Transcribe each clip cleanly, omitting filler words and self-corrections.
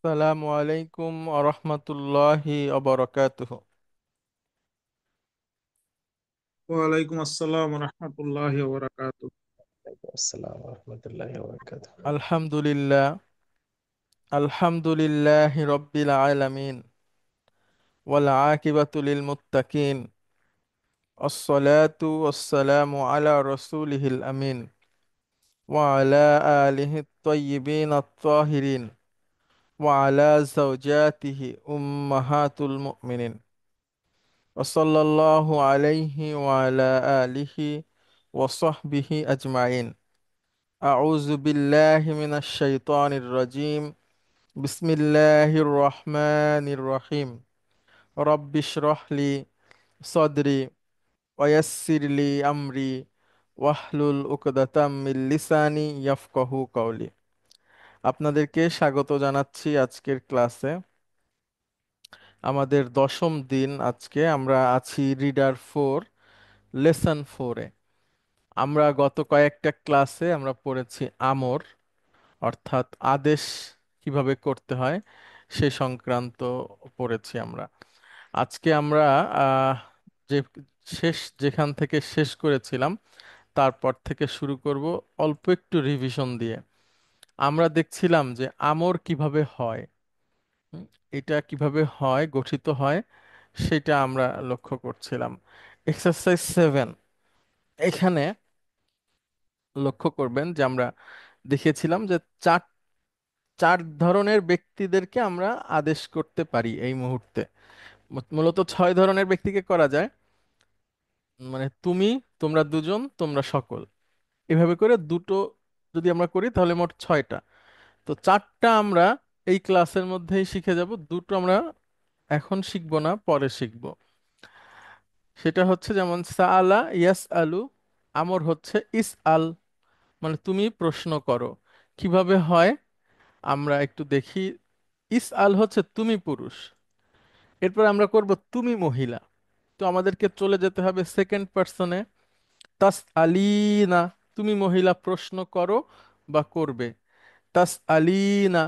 আসসালামু আলাইকুম আরহামতুল্লাহি আবরাকাতুহু। ওয়ালাইকুম আসসালাম রহমতুল্লাহ ওবরাকাত। আসসালাম রহমতুল্লাহি ওয়া আলহামদুলিল্লাহ, আলহামদুলিল্লাহি রব্বিল আলামিন, ওয়াল আকিবাতু লিল মুত্তাকিন, আসসালাতু ওয়াসসালামু আলা রাসূলিহিল আমিন, ওয়া আলা আলিহি আত-তাইয়্যিবিন আত-তাহিরিন, ওয়া আলা যাওজাতিহি উম্মাহাতুল মুমিনিন, ওয়া সাল্লাল্লাহু আলাইহি ওয়া আলা আলিহি ওয়া সাহবিহি আজমাইন। আউযু বিল্লাহি মিনাশ শাইতানির রাজিম। বিসমিল্লাহির রহমানির রহিম। রব্বিশরহ লি সদরি ওয়াইয়াসসির লি আমরি ওয়াহলুল উকদাতাম মিন লিসানি ইয়াফকাহু কাওলি। আপনাদেরকে স্বাগত জানাচ্ছি আজকের ক্লাসে। আমাদের দশম দিন আজকে। আমরা আছি রিডার 4, লেসন 4-এ। আমরা গত কয়েকটা ক্লাসে আমরা পড়েছি আমর, অর্থাৎ আদেশ কিভাবে করতে হয় সে সংক্রান্ত পড়েছি আমরা। আজকে আমরা আহ, যে যেখান থেকে শেষ করেছিলাম তারপর থেকে শুরু করব, অল্প একটু রিভিশন দিয়ে। আমরা দেখছিলাম যে আমর কিভাবে হয়, হুম, এটা কিভাবে হয়, গঠিত হয়, সেটা আমরা লক্ষ্য করছিলাম। এক্সারসাইজ 7 এখানে লক্ষ্য করবেন যে আমরা দেখেছিলাম যে চার চার ধরনের ব্যক্তিদেরকে আমরা আদেশ করতে পারি এই মুহূর্তে। মূলত 6 ধরনের ব্যক্তিকে করা যায়, মানে তুমি, তোমরা দুজন, তোমরা সকল। এভাবে করে দুটো যদি আমরা করি তাহলে মোট 6টা। তো চারটা আমরা এই ক্লাসের মধ্যেই শিখে যাব, দুটো আমরা এখন শিখবো না, পরে শিখবো। সেটা হচ্ছে যেমন সাআলা ইয়াস আলু, আমর হচ্ছে ইস আল, মানে তুমি প্রশ্ন করো। কিভাবে হয় আমরা একটু দেখি। ইস আল হচ্ছে তুমি পুরুষ, এরপর আমরা করব তুমি মহিলা। তো আমাদেরকে চলে যেতে হবে সেকেন্ড পার্সনে, তাস আলিনা, তুমি মহিলা প্রশ্ন করো বা করবে। তাস আলিনা,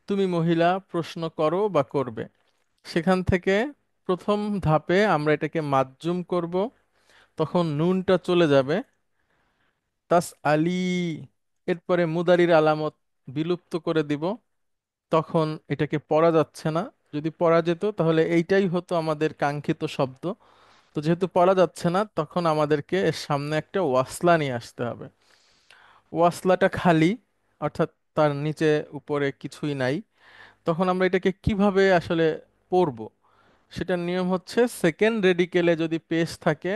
তুমি মহিলা প্রশ্ন করো বা করবে। সেখান থেকে প্রথম ধাপে আমরা এটাকে মাজ্জুম করব, তখন নুনটা চলে যাবে, তাস আলী। এরপরে মুদারির আলামত বিলুপ্ত করে দিব, তখন এটাকে পড়া যাচ্ছে না। যদি পড়া যেত তাহলে এইটাই হতো আমাদের কাঙ্ক্ষিত শব্দ। তো যেহেতু পড়া যাচ্ছে না, তখন আমাদেরকে এর সামনে একটা ওয়াসলা নিয়ে আসতে হবে। ওয়াসলাটা খালি, অর্থাৎ তার নিচে উপরে কিছুই নাই। তখন আমরা এটাকে কিভাবে আসলে পড়ব, সেটার নিয়ম হচ্ছে সেকেন্ড রেডিকেলে যদি পেশ থাকে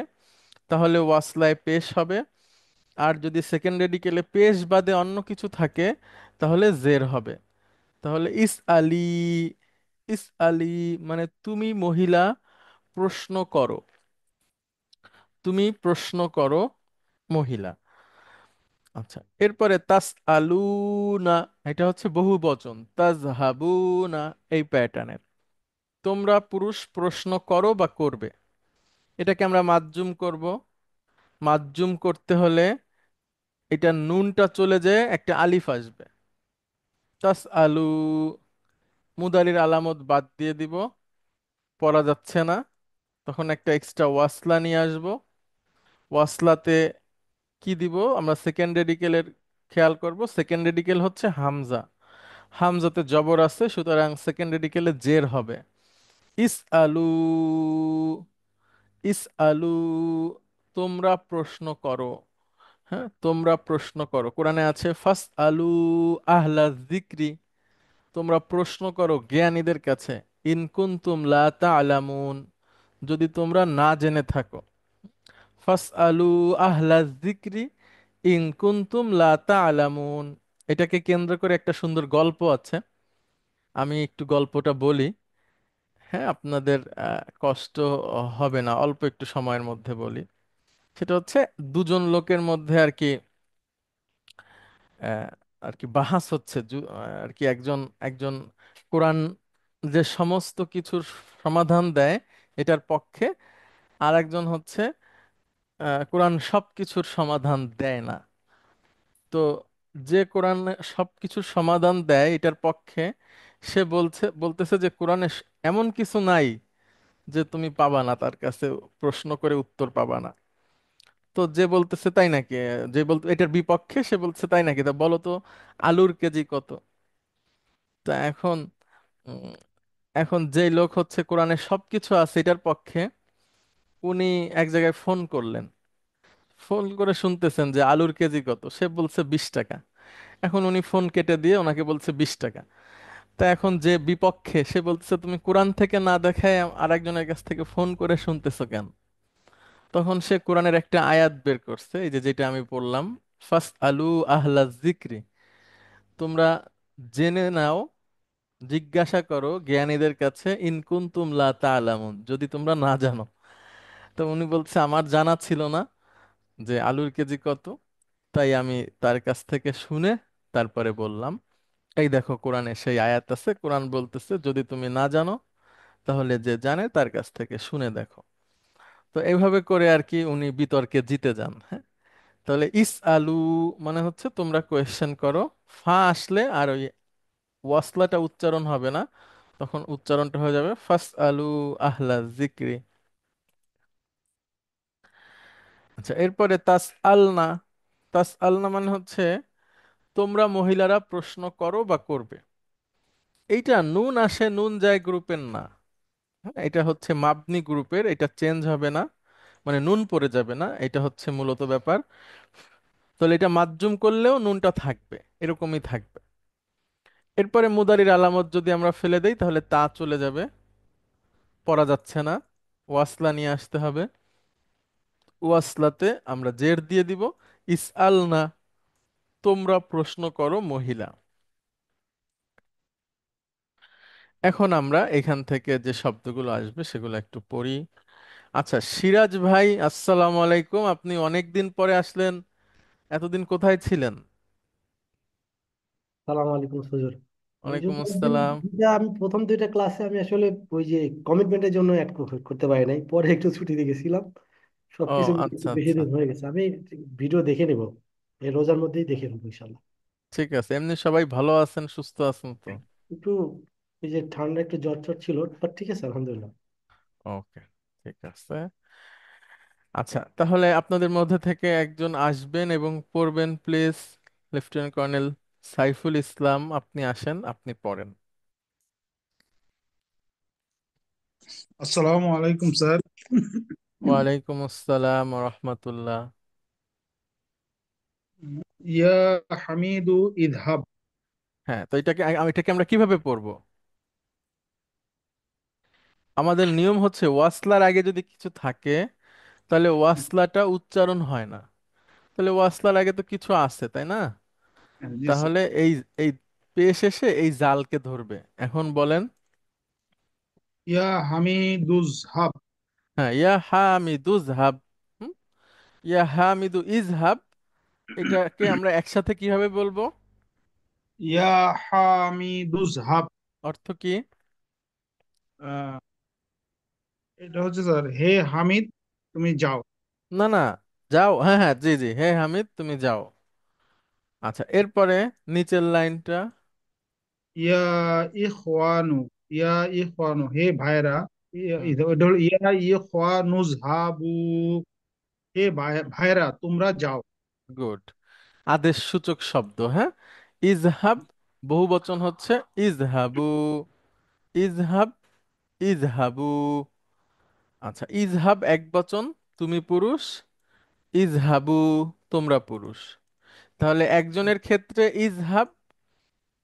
তাহলে ওয়াসলায় পেশ হবে, আর যদি সেকেন্ড রেডিকেলে পেশ বাদে অন্য কিছু থাকে তাহলে জের হবে। তাহলে ইস আলী, ইস আলী মানে তুমি মহিলা প্রশ্ন করো, তুমি প্রশ্ন করো মহিলা। আচ্ছা, এরপরে তাস আলুনা, এটা হচ্ছে বহু বচন, তাজহাবুনা, এই প্যাটার্নের। তোমরা পুরুষ প্রশ্ন করো বা করবে। এটাকে আমরা মাজ্জুম করব। মাজ্জুম করতে হলে এটা নুনটা চলে যায়, একটা আলিফ আসবে। তাস আলু, মুদারির আলামত বাদ দিয়ে দিব, পড়া যাচ্ছে না। তখন একটা এক্সট্রা ওয়াসলা নিয়ে আসব। ওয়াসলাতে কি দিব আমরা, সেকেন্ড রেডিকেলের খেয়াল করব। সেকেন্ড রেডিকেল হচ্ছে হামজা, হামজাতে জবর আছে, সুতরাং সেকেন্ড রেডিকেলে জের হবে। ইস আলু, ইস আলু, তোমরা প্রশ্ন করো। হ্যাঁ, তোমরা প্রশ্ন করো, কোরআনে আছে ফাস আলু আহলা যিকরি, তোমরা প্রশ্ন করো জ্ঞানীদের কাছে। ইন কুনতুম লা তা'লামুন, যদি তোমরা না জেনে থাকো। ফাস আলু আহলা যিকরি ইন কুনতুম লা তা'লামুন। এটাকে কেন্দ্র করে একটা সুন্দর গল্প আছে, আমি একটু গল্পটা বলি। হ্যাঁ, আপনাদের কষ্ট হবে না, অল্প একটু সময়ের মধ্যে বলি। সেটা হচ্ছে দুজন লোকের মধ্যে আর কি, আহ, আর কি বাহাস হচ্ছে, আর কি একজন একজন কোরআন যে সমস্ত কিছুর সমাধান দেয় এটার পক্ষে, আর একজন হচ্ছে কোরআন সব কিছুর সমাধান দেয় না। তো যে কোরআন সব কিছুর সমাধান দেয় এটার পক্ষে, সে বলতেছে যে কোরআনে এমন কিছু নাই যে তুমি পাবা না, তার কাছে প্রশ্ন করে উত্তর পাবা না। তো যে বলতেছে তাই নাকি, যে বলতে এটার বিপক্ষে সে বলছে তাই নাকি, তা বলো তো আলুর কেজি কত। তা এখন উম, এখন যে লোক হচ্ছে কোরআনে সবকিছু আছে এটার পক্ষে, উনি এক জায়গায় ফোন করলেন, ফোন করে শুনতেছেন যে আলুর কেজি কত, সে বলছে 20 টাকা। এখন উনি ফোন কেটে দিয়ে ওনাকে বলছে 20 টাকা। তা এখন যে বিপক্ষে সে বলতেছে তুমি কোরআন থেকে না দেখায় আরেকজনের কাছ থেকে ফোন করে শুনতেছো কেন। তখন সে কোরআনের একটা আয়াত বের করছে, এই যে যেটা আমি পড়লাম, ফাস আলু আহলা জিক্রি, তোমরা জেনে নাও, জিজ্ঞাসা করো জ্ঞানীদের কাছে, ইন কুনতুম লা তা'লামুন, যদি তোমরা না জানো। তো উনি বলছে আমার জানা ছিল না যে আলুর কেজি কত, তাই আমি তার কাছ থেকে শুনে তারপরে বললাম। এই দেখো কোরআনে সেই আয়াত আছে, কোরআন বলতেছে যদি তুমি না জানো তাহলে যে জানে তার কাছ থেকে শুনে দেখো। তো এইভাবে করে আর কি উনি বিতর্কে জিতে যান। হ্যাঁ, তাহলে ইস আলু মানে হচ্ছে তোমরা কোয়েশ্চেন করো, ফা আসলে আর ওই ওয়াসলাটা উচ্চারণ হবে না, তখন উচ্চারণটা হয়ে যাবে ফাস আলু আহলা জিক্রি। আচ্ছা, এরপরে তাস আলনা। তাস আলনা মানে হচ্ছে তোমরা মহিলারা প্রশ্ন করো বা করবে। এইটা নুন আসে, নুন যায় গ্রুপের না। হ্যাঁ, এটা হচ্ছে মাবনি গ্রুপের, এটা চেঞ্জ হবে না, মানে নুন পড়ে যাবে না, এটা হচ্ছে মূলত ব্যাপার। তাহলে এটা মাজ্জুম করলেও নুনটা থাকবে, এরকমই থাকবে। এরপরে মুদারির আলামত যদি আমরা ফেলে দেই তাহলে তা চলে যাবে, পড়া যাচ্ছে না, ওয়াসলা নিয়ে আসতে হবে। ওয়াসলাতে আমরা জের দিয়ে দিব, ইস আল না, তোমরা প্রশ্ন করো মহিলা। এখন আমরা এখান থেকে যে শব্দগুলো আসবে সেগুলো একটু পড়ি। আচ্ছা, সিরাজ ভাই, আসসালামু আলাইকুম, আপনি অনেক দিন পরে আসলেন, এতদিন কোথায় ছিলেন? সালাম আলাইকুম হুজুর। ওই ওয়ালাইকুম জন্য আসসালাম। আমি প্রথম দুইটা ক্লাসে আমি আসলে ওই যে কমিটমেন্টের জন্য অ্যাড করতে পারি নাই, পরে একটু ছুটিতে গেছিলাম। ও সবকিছু মিলে আচ্ছা একটু বেশি আচ্ছা, দিন হয়ে গেছে। আমি ভিডিও দেখে নিব, এই রোজার মধ্যেই দেখে নেবো ইনশাল্লাহ। ঠিক আছে। এমনি সবাই ভালো আছেন, সুস্থ আছেন তো? একটু এই যে ঠান্ডা, একটু জ্বর জ্বর ছিল, বাট ঠিক আছে আলহামদুলিল্লাহ। ওকে, ঠিক আছে। আচ্ছা, তাহলে আপনাদের মধ্যে থেকে একজন আসবেন এবং পড়বেন please. Lieutenant colonel Saiful Islam, আপনি আসেন, আপনি পড়েন। আসসালামু আলাইকুম স্যার। ওয়ালাইকুম আসসালাম রহমতুল্লাহ। ইয়া হামিদু ইদহাব। হ্যাঁ, তো এটাকে আমরা কিভাবে পড়বো? আমাদের নিয়ম হচ্ছে ওয়াসলার আগে যদি কিছু থাকে তাহলে ওয়াসলাটা উচ্চারণ হয় না। তাহলে ওয়াসলার আগে তো কিছু আছে, তাই না? জি স্যার। তাহলে এই এই পেশ এসে এই জালকে ধরবে। এখন বলেন। ইয়া হামিদুজহাব। হ্যাঁ, ইয়া হামিদু ইজহাব। হুম, ইয়া হামিদু ইজহাব, এটাকে আমরা একসাথে কিভাবে বলবো? ইয়া হামিদুজহাব। অর্থ কি? আহ, এটা হচ্ছে স্যার, হে হামিদ তুমি যাও। না না, যাও, হ্যাঁ হ্যাঁ, জি জি, হে হামিদ তুমি যাও। আচ্ছা, এরপরে নিচের লাইনটা। ইয়া ইখওয়ানু। ইয়া ইখওয়ানু হে ভাইরা। হুম, এটা হলো ইয়া ইখওয়ানুজহাবু। হে ভাইরা তোমরা যাও। গুড। আদেশ সূচক শব্দ, হ্যাঁ। ইজহাব বহু বচন হচ্ছে ইজহাবু, ইজহাব, ইজহাবু। আচ্ছা, ইজহাব এক বচন, তুমি পুরুষ, ইজহাবু তোমরা পুরুষ। তাহলে একজনের ক্ষেত্রে ইজহাব,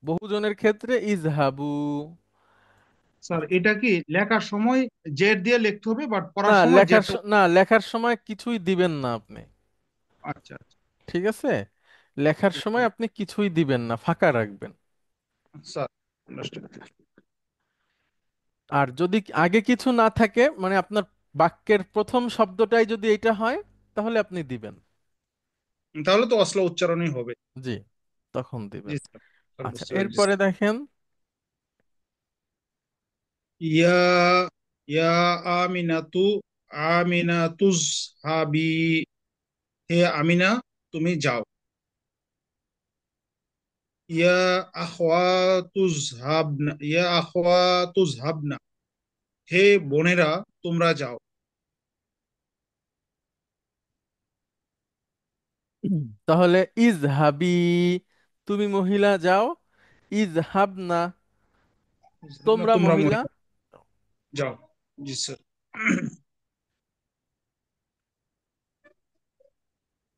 বহুজনের ক্ষেত্রে ইজহাবু। স্যার আচ্ছা, এটা কি লেখার সময় জেড দিয়ে লিখতে হবে, বাট না পড়ার সময় লেখার জেডটা। না, লেখার সময় কিছুই দিবেন না আপনি। আচ্ছা আচ্ছা। ঠিক আছে, লেখার সময় আপনি কিছুই দিবেন না, ফাঁকা রাখবেন। Sir understand. আর যদি আগে কিছু না থাকে, মানে আপনার বাক্যের প্রথম শব্দটাই যদি এটা হয়, তাহলে আপনি দিবেন। তাহলে তো অশ্লীল উচ্চারণই হবে। জি, তখন জি দিবেন। স্যার। স্যার আচ্ছা, বুঝতে পেরেছি এরপরে স্যার। দেখেন। ইয়া ইয়া আমিনাতু আমিনাতুজ হাবি। হে আমিনা তুমি যাও। ইয়া আখওয়াতুজহাবনা, হে বোনেরা তোমরা যাও। তাহলে ইজহাবি, তুমি মহিলা যাও। ইজহাবনা, ইজহাবনা, তোমরা তোমরা মহিলা। মহিলা যাও। জি স্যার।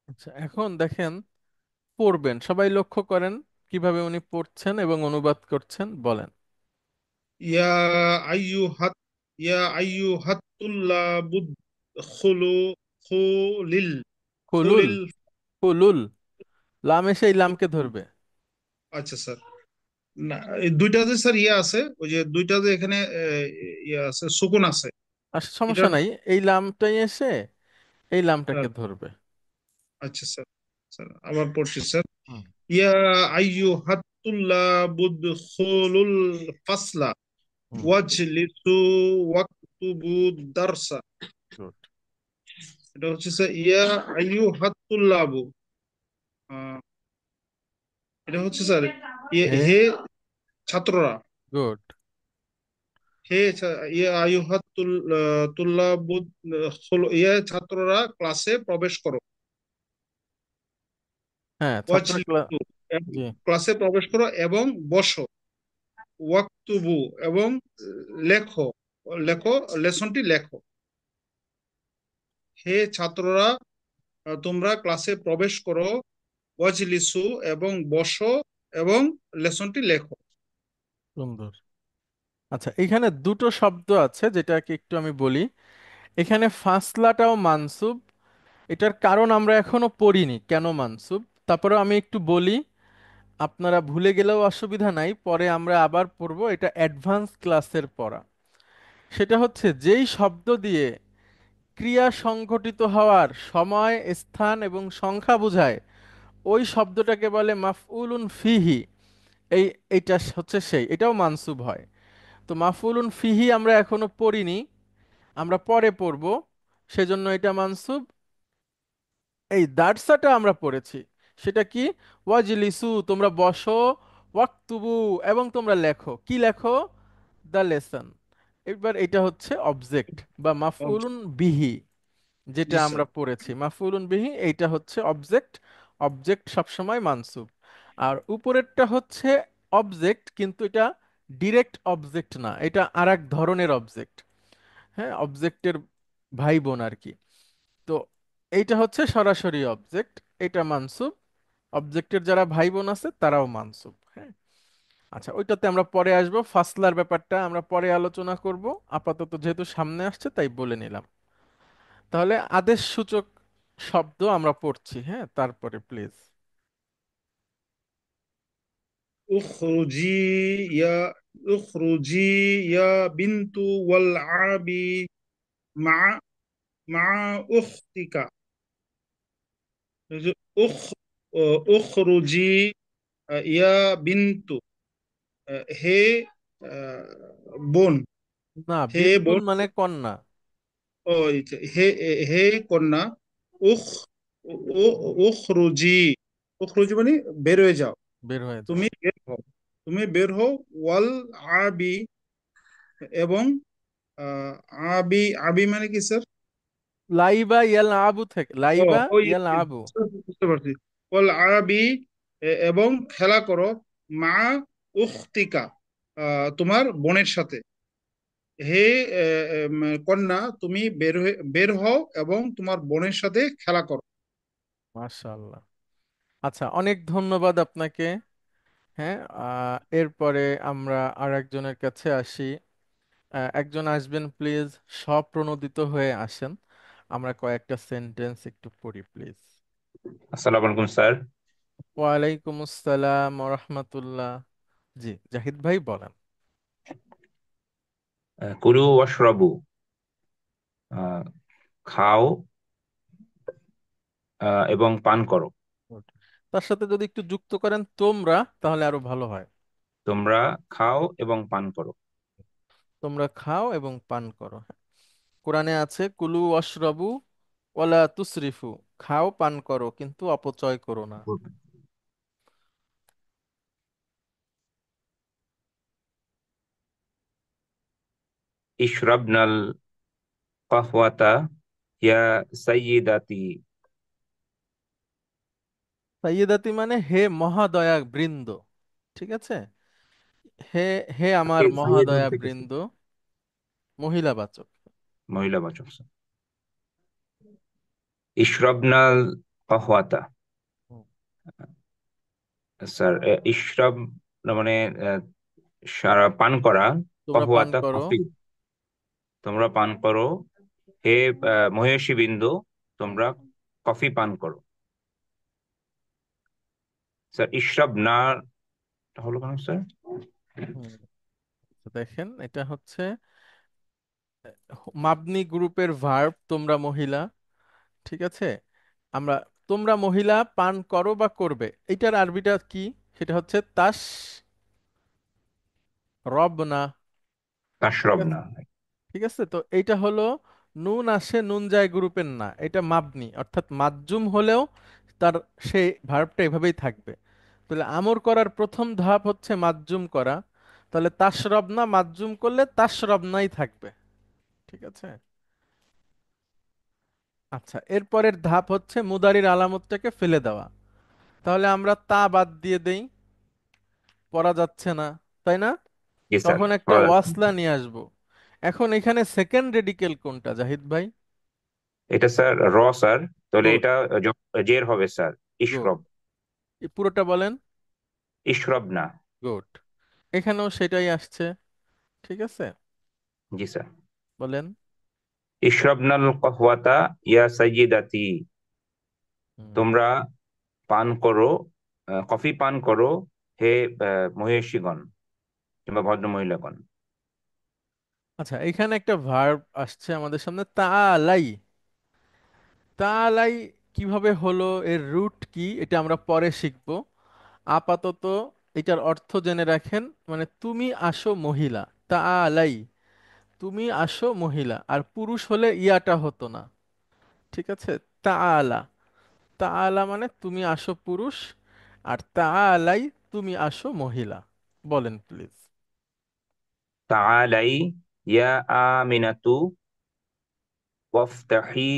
আচ্ছা, এখন দেখেন, পড়বেন সবাই, লক্ষ্য করেন কিভাবে উনি পড়ছেন এবং অনুবাদ করছেন, বলেন। ইয়া আইয়ুহাত ইয়া আইয়ুহাত তুল্লাবুদ খুলু খুলিল কুলুল, খুলিল। কুলুল, লাম এসে এই লামকে ধরবে। আচ্ছা স্যার। না, এই দুইটাতে স্যার ইয়ে আছে, ওই যে দুইটাতে এখানে ইয়ে আছে, সুকুন আছে। আর এটা সমস্যা নাই, এই লামটাই এসে এই লামটাকে স্যার। ধরবে। আচ্ছা স্যার। স্যার আবার পড়ছি স্যার। হুম, ইয়া আইয়ুহাত তুল্লাবুদ খুলুল ফাসলা হুম, ওয়াজলিসু ওয়াকতুবু দারসা। গুড। এটা হচ্ছে স্যার ইয়া আইয়ুহাত তুল্লাবু। আহ, এটা হচ্ছে স্যার হে, হে ছাত্ররা। গুড। ইয়া আইয়ুহাত তুল্লাবু, ইয়া ছাত্ররা ক্লাসে প্রবেশ করো। হ্যাঁ, ছাত্র ওয়াজলিসু, জি, ক্লাসে প্রবেশ করো এবং বসো। ওয়াকতুবু, এবং লেখো। লেখো, লেসনটি লেখো। হে ছাত্ররা, তোমরা ক্লাসে প্রবেশ করো। ওয়াজলিসু, এবং বসো, এবং লেসনটি লেখো। সুন্দর। আচ্ছা, এখানে দুটো শব্দ আছে যেটাকে একটু আমি বলি। এখানে ফাসলাটাও মানসুব, এটার কারণ আমরা এখনো পড়িনি কেন মানসুব। তারপরে আমি একটু বলি, আপনারা ভুলে গেলেও অসুবিধা নাই, পরে আমরা আবার পড়বো, এটা অ্যাডভান্স ক্লাসের পড়া। সেটা হচ্ছে যেই শব্দ দিয়ে ক্রিয়া সংঘটিত হওয়ার সময়, স্থান এবং সংখ্যা বোঝায়, ওই শব্দটাকে বলে মাফউলুন ফিহি। এই এইটা হচ্ছে সেই, এটাও মানসুব হয়। তো মাফউলুন ফিহি আমরা এখনো পড়িনি, আমরা পরে পড়ব, সেজন্য এটা মানসুব। এই দার্সাটা আমরা পড়েছি, সেটা কি? ওয়াজলিসু, তোমরা বসো, ওয়াক্তুবু, এবং তোমরা লেখো। কি লেখো? The lesson. এবার এটা হচ্ছে অবজেক্ট বা মাফউলুন বিহি, যেটা জি স্যার। আমরা পড়েছি মাফউলুন বিহি, এইটা হচ্ছে অবজেক্ট। অবজেক্ট সবসময় মানসুব। আর উপরেরটা হচ্ছে অবজেক্ট, কিন্তু এটা ডিরেক্ট অবজেক্ট না, এটা আরেক ধরনের অবজেক্ট। হ্যাঁ, অবজেক্টের ভাই বোন আর কি। তো এইটা হচ্ছে সরাসরি অবজেক্ট, এটা মানসুব। অবজেক্টের যারা ভাই বোন আছে তারাও মানসুব। হ্যাঁ, আচ্ছা, ওইটাতে আমরা পরে আসবো, ফাসলার ব্যাপারটা আমরা পরে আলোচনা করব। আপাতত যেহেতু সামনে আসছে তাই বলে নিলাম। তাহলে আদেশ সূচক শব্দ আমরা পড়ছি, হ্যাঁ, তারপরে প্লিজ। উখরুজি ইয়া উখরুজি ইয়া বিনতু ওয়াল আবি মা মা উখতিকা। এই যে উখ উখরুজি, ইয়া বিনতু, হে আহ, বোন। না, হে বিনতুন বোন। মানে কন্যা। ও হে হে কন্যা। উখ উখরুজি, উখরুজি মানে বের হয়ে যাও। বের হয়ে যাও। তুমি বের হও। তুমি বের হও। ওয়াল আবি, এবং আহ, আবি আবি মানে কি স্যার? লাইবা ইয়াল আবু থেকে, ও লাইবা ওই ইয়াল আবু। বুঝতে পারছি। ওয়াল আবি, এবং খেলা করো। মা উখতিকা, তোমার বোনের সাথে। হে কন্যা, তুমি বের হও এবং তোমার বোনের সাথে খেলা করো। মাশাআল্লাহ। আচ্ছা, অনেক ধন্যবাদ আপনাকে। হ্যাঁ, এরপরে আমরা আর একজনের কাছে আসি। একজন আসবেন প্লিজ, স্বপ্রণোদিত হয়ে আসেন। আমরা কয়েকটা সেন্টেন্স একটু পড়ি প্লিজ। আসসালামু আলাইকুম স্যার। ওয়ালাইকুম আসসালাম রহমতুল্লাহ। জি, জাহিদ ভাই বলেন। কুলু ওয়াশরাবু, আহ, খাও এবং পান করো। Good. তার সাথে যদি একটু যুক্ত করেন তোমরা, তাহলে আরো ভালো হয়। তোমরা খাও এবং পান করো। তোমরা খাও এবং পান করো। কোরআনে আছে কুলু ওয়াশরাবু ওয়ালা তুসরিফু, খাও পান করো কিন্তু অপচয় করো না। ইশরাবনাল কাহওয়াতা ইয়া সাইয়্যিদাতি। সাইয়েদাতি মানে হে মহাদয়া বৃন্দ, ঠিক আছে? হে হে আমার কে সাইয়্যিদ মহাদয়া বলতে গেছে? বৃন্দ, মহিলাবাচক। মহিলাবাচক স্যার। ইশরাবনাল কাহওয়াতা হুম। স্যার, ইশরাব না মানে পান করা। তোমরা পান কাহওয়াতা করো। কফি, তোমরা পান করো। হে মহিষী বিন্দু, হুম। তোমরা কফি পান করো। স্যার ইশরাব না হলো কেন স্যার? হুম। তো দেখেন এটা হচ্ছে মাবনি গ্রুপের ভার্ব, তোমরা মহিলা, ঠিক আছে? আমরা তোমরা মহিলা পান করো বা করবে, এটার আরবিটা কি? সেটা হচ্ছে তাস রবনা, ঠিক তাশরাব আছে? না। ঠিক আছে, তো এইটা হলো নুন আসে, নুন যায় গ্রুপের না, এটা মাবনি অর্থাৎ মাজজুম হলেও তার সেই ভার্বটা এভাবেই থাকবে। তাহলে আমর করার প্রথম ধাপ হচ্ছে মাজজুম করা, তাহলে তাশরবনা মাজজুম করলে তাশরবনাই থাকবে, ঠিক আছে? আচ্ছা, এরপরের ধাপ হচ্ছে মুদারির আলামতটাকে ফেলে দেওয়া। তাহলে আমরা তা বাদ দিয়ে দেই, পড়া যাচ্ছে না, তাই না? জি স্যার, তখন একটা পড়া যাচ্ছে ওয়াসলা না। নিয়ে আসবো। এখন এখানে সেকেন্ড রেডিকেল কোনটা জাহিদ ভাই? এটা স্যার স্যার, তাহলে গুড, এটা জের হবে স্যার। গুড। ইশরব। পুরোটা বলেন। ইশরব না। গুড, এখানেও সেটাই আসছে, ঠিক আছে? জি স্যার। বলেন। ইশরাবনাল কাহওয়াতা ইয়া সাইয়্যিদাতি। হুম। তোমরা পান করো, কফি পান করো হে মহিষীগণ কিংবা ভদ্র মহিলাগণ। আচ্ছা, এখানে একটা ভার্ব আসছে আমাদের সামনে, তালাই। তালাই কিভাবে হলো, এর রুট কি, এটা আমরা পরে শিখবো। আপাতত এটার অর্থ জেনে রাখেন, মানে তুমি আসো মহিলা, তালাই, তুমি আসো মহিলা, আর পুরুষ হলে ইয়াটা হতো না, ঠিক আছে? তাআলা, তাআলা মানে তুমি আসো পুরুষ, আর তাআলাই তুমি আসো মহিলা। বলেন প্লিজ। তাআলাই ইয়া আমিনাতু ওয়াফতাহি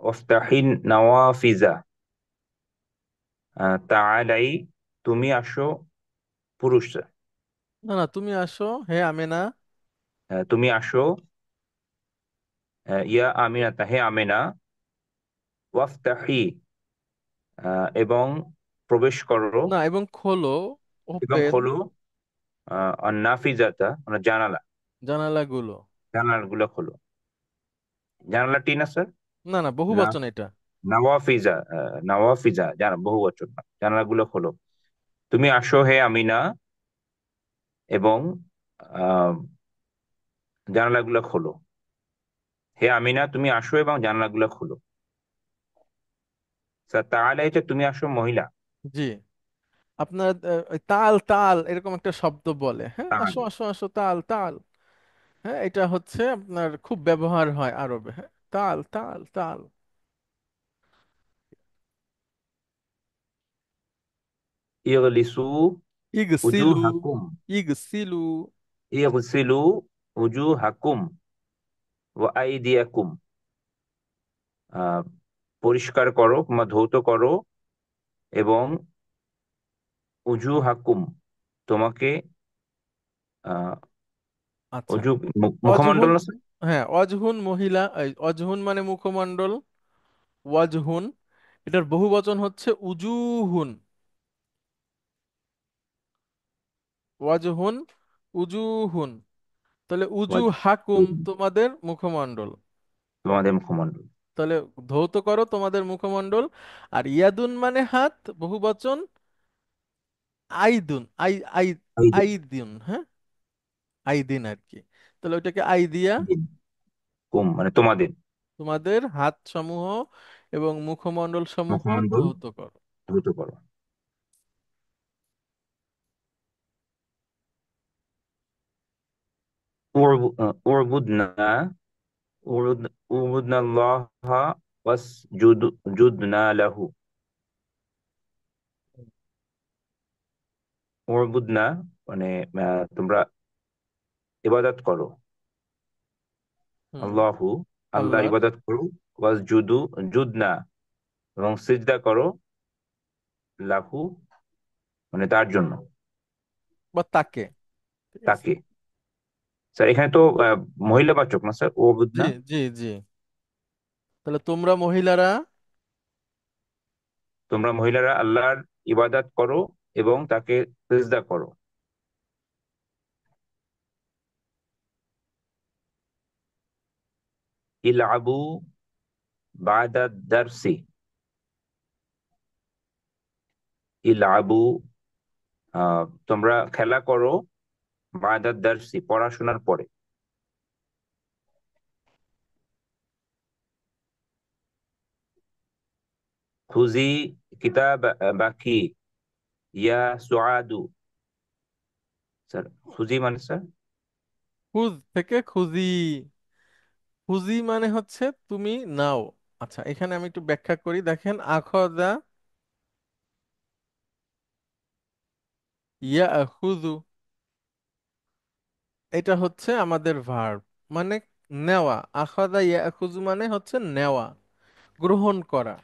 ওয়াফতাহিন নওয়াফিজা। তাআলাই তুমি আসো পুরুষ। না না, তুমি আসো হে আমেনা। তুমি আসো, ইয়া আমিনাতা হে আমেনা, ওয়াফতাহি এবং প্রবেশ করো, না, এবং খোলো, এবং ওপেন খোলো নাফিজাতা মানে জানালা, জানালাগুলো। জানালাগুলো খোলো। জানালা টি না স্যার? না না, বহু না, বচন এটা। নওয়াফিজা, নওয়াফিজা জানা বহু বচন না, জানালাগুলো খোলো। তুমি আসো হে আমিনা, এবং আহ জানালাগুলো খোলো। হে আমিনা তুমি আসো এবং জানালাগুলো খোলো। স্যার তাহলে এটা তুমি আসো মহিলা। জি, আপনার ওই তাল তাল এরকম একটা শব্দ বলে, হ্যাঁ, আসো তাহলে আসো আসো তাল তাল। হ্যাঁ, এটা হচ্ছে আপনার খুব ব্যবহার হয় আরবে, হ্যাঁ, তাল তাল তাল। ইগলিসু ইগসিলু, উজুহাকুম। ইগসিলু। ইগসিলু উজুহাকুম ওয়া আইদিয়াকুম। আহ পরিষ্কার করো কিংবা ধৌত করো, এবং উজুহাকুম তোমাকে আহ আচ্ছা, অজু মুখমণ্ডল অজহুন, না স্যার? হ্যাঁ অজহুন মহিলা, এই অজহুন মানে মুখমণ্ডল, ওয়াজহুন, এটার বহু বচন হচ্ছে উজুহুন, ওয়াজহুন, উজুহুন। তাহলে উজু হাকুম ওয়াজহুম, তোমাদের মুখমণ্ডল, তোমাদের মুখমণ্ডল। তাহলে ধৌত করো তোমাদের মুখমণ্ডল। আর ইয়াদুন মানে হাত, বহু বচন আইদুন, আই আই এই দিন, আইদিন, হ্যাঁ, আইদিন আর কি। তাহলে ওইটাকে আইদিয়া, দিন, কুম মানে তোমাদের তোমাদের হাত সমূহ এবং মুখমণ্ডল সমূহ মুখমণ্ডল ধৌত করো। দ্রুত করো। উরবুদনা উরবুদনা আল্লাহ ওয়াসজুদনা লাহু। উরবুদনা মানে তোমরা ইবাদত করো, হুম। আল্লাহু, আল্লাহর আল্লাহর। ইবাদত করো, ওয়াসজুদু, জুদনা, এবং সিজদা করো, লাহু, মানে তার জন্য, বা তাকে। ঠিক আছে। তাকে। স্যার এখানে তো মহিলাবাচক না স্যার, ওবুদ জি না? জি জি। তাহলে তোমরা মহিলারা তোমরা মহিলারা আল্লাহর ইবাদত করো এবং তাকে সিজদা করো। ইলআবু বাদা দারসি, ইলআবু, তোমরা খেলা করো, বাদা দারসি, পড়াশোনার পরে। খুজি কিতাব বাকি, ইয়া সুআদু। স্যার খুজি মানে স্যার? খুজ থেকে খুজি। খুজি মানে হচ্ছে তুমি নাও। আচ্ছা, এখানে আমি একটু ব্যাখ্যা করি, দেখেন আখদা ইয়া খুজু, এটা হচ্ছে আমাদের ভার্ব, মানে নেওয়া। আখাদা ইয়াখুজু মানে হচ্ছে নেওয়া, গ্রহণ করা।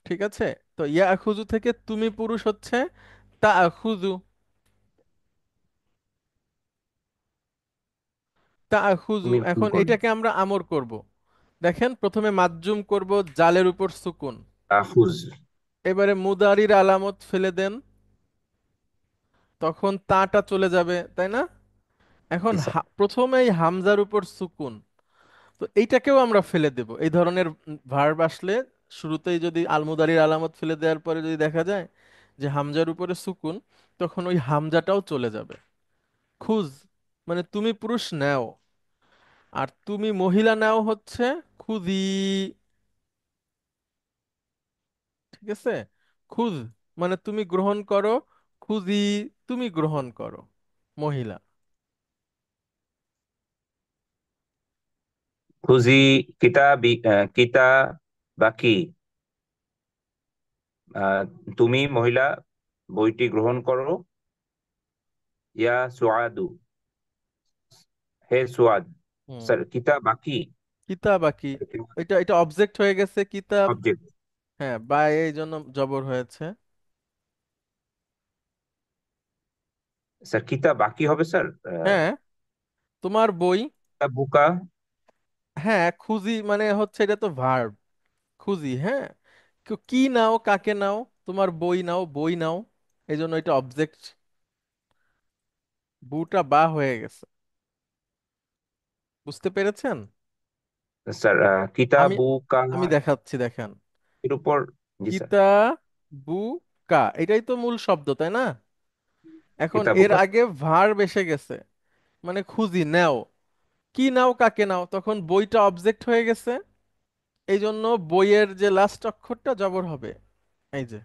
ঠিক আছে। তো ইয়াখুজু থেকে তুমি পুরুষ হচ্ছে তাআখুজু। তাআখুজু, তুমি এখন বলো। এটাকে আমরা আমর করব। দেখেন প্রথমে মাজ্জুম করব, জালের উপর সুকুন। আখুজ। এবারে মুদারির আলামত ফেলে দেন, তখন তাটা চলে যাবে, তাই না? এখন জি স্যার। প্রথমেই হামজার উপর সুকুন, তো এইটাকেও আমরা ফেলে দেব। এই ধরনের ভার্ব আসলে শুরুতেই যদি আলমুদারির আলামত ফেলে দেওয়ার পরে যদি দেখা যায় যে হামজার উপরে সুকুন, তখন ওই হামজাটাও চলে যাবে। খুজ মানে তুমি পুরুষ নেও, আর তুমি মহিলা নেও হচ্ছে খুদি। ঠিক আছে। খুজ মানে তুমি গ্রহণ করো, খুদি তুমি গ্রহণ করো, মহিলা। খুজি কিতাবি, কিতাবাকি, আহ, তুমি মহিলা বইটি গ্রহণ করো, ইয়া সুআদু, হে সুআদ। হুম। স্যার কিতাবাকি, কিতাব বাকি, এটা এটা অবজেক্ট হয়ে গেছে কিতাব। অবজেক্ট। হ্যাঁ, বা এই জন্য জবর হয়েছে। স্যার কিতাবাকি হবে স্যার। হ্যাঁ, তোমার বই। বুকা। হ্যাঁ, খুঁজি মানে হচ্ছে এটা তো ভার্ব, খুঁজি। হ্যাঁ, কি নাও, কাকে নাও? তোমার বই নাও, বই নাও, এই জন্য এটা অবজেক্ট। বুটা বা হয়ে গেছে। বুঝতে পেরেছেন? স্যার আমি কিতাবুকা আমি দেখাচ্ছি, দেখেন। এর উপর। জি স্যার। কিতা বু কা, এটাই তো মূল শব্দ, তাই না? এখন এর কিতাবুকা। আগে ভার্ব এসে গেছে, মানে খুঁজি নেও। কি নাও, কাকে নাও, তখন বইটা অবজেক্ট হয়ে গেছে। এই জন্য বইয়ের যে লাস্ট অক্ষরটা জবর হবে, এই যে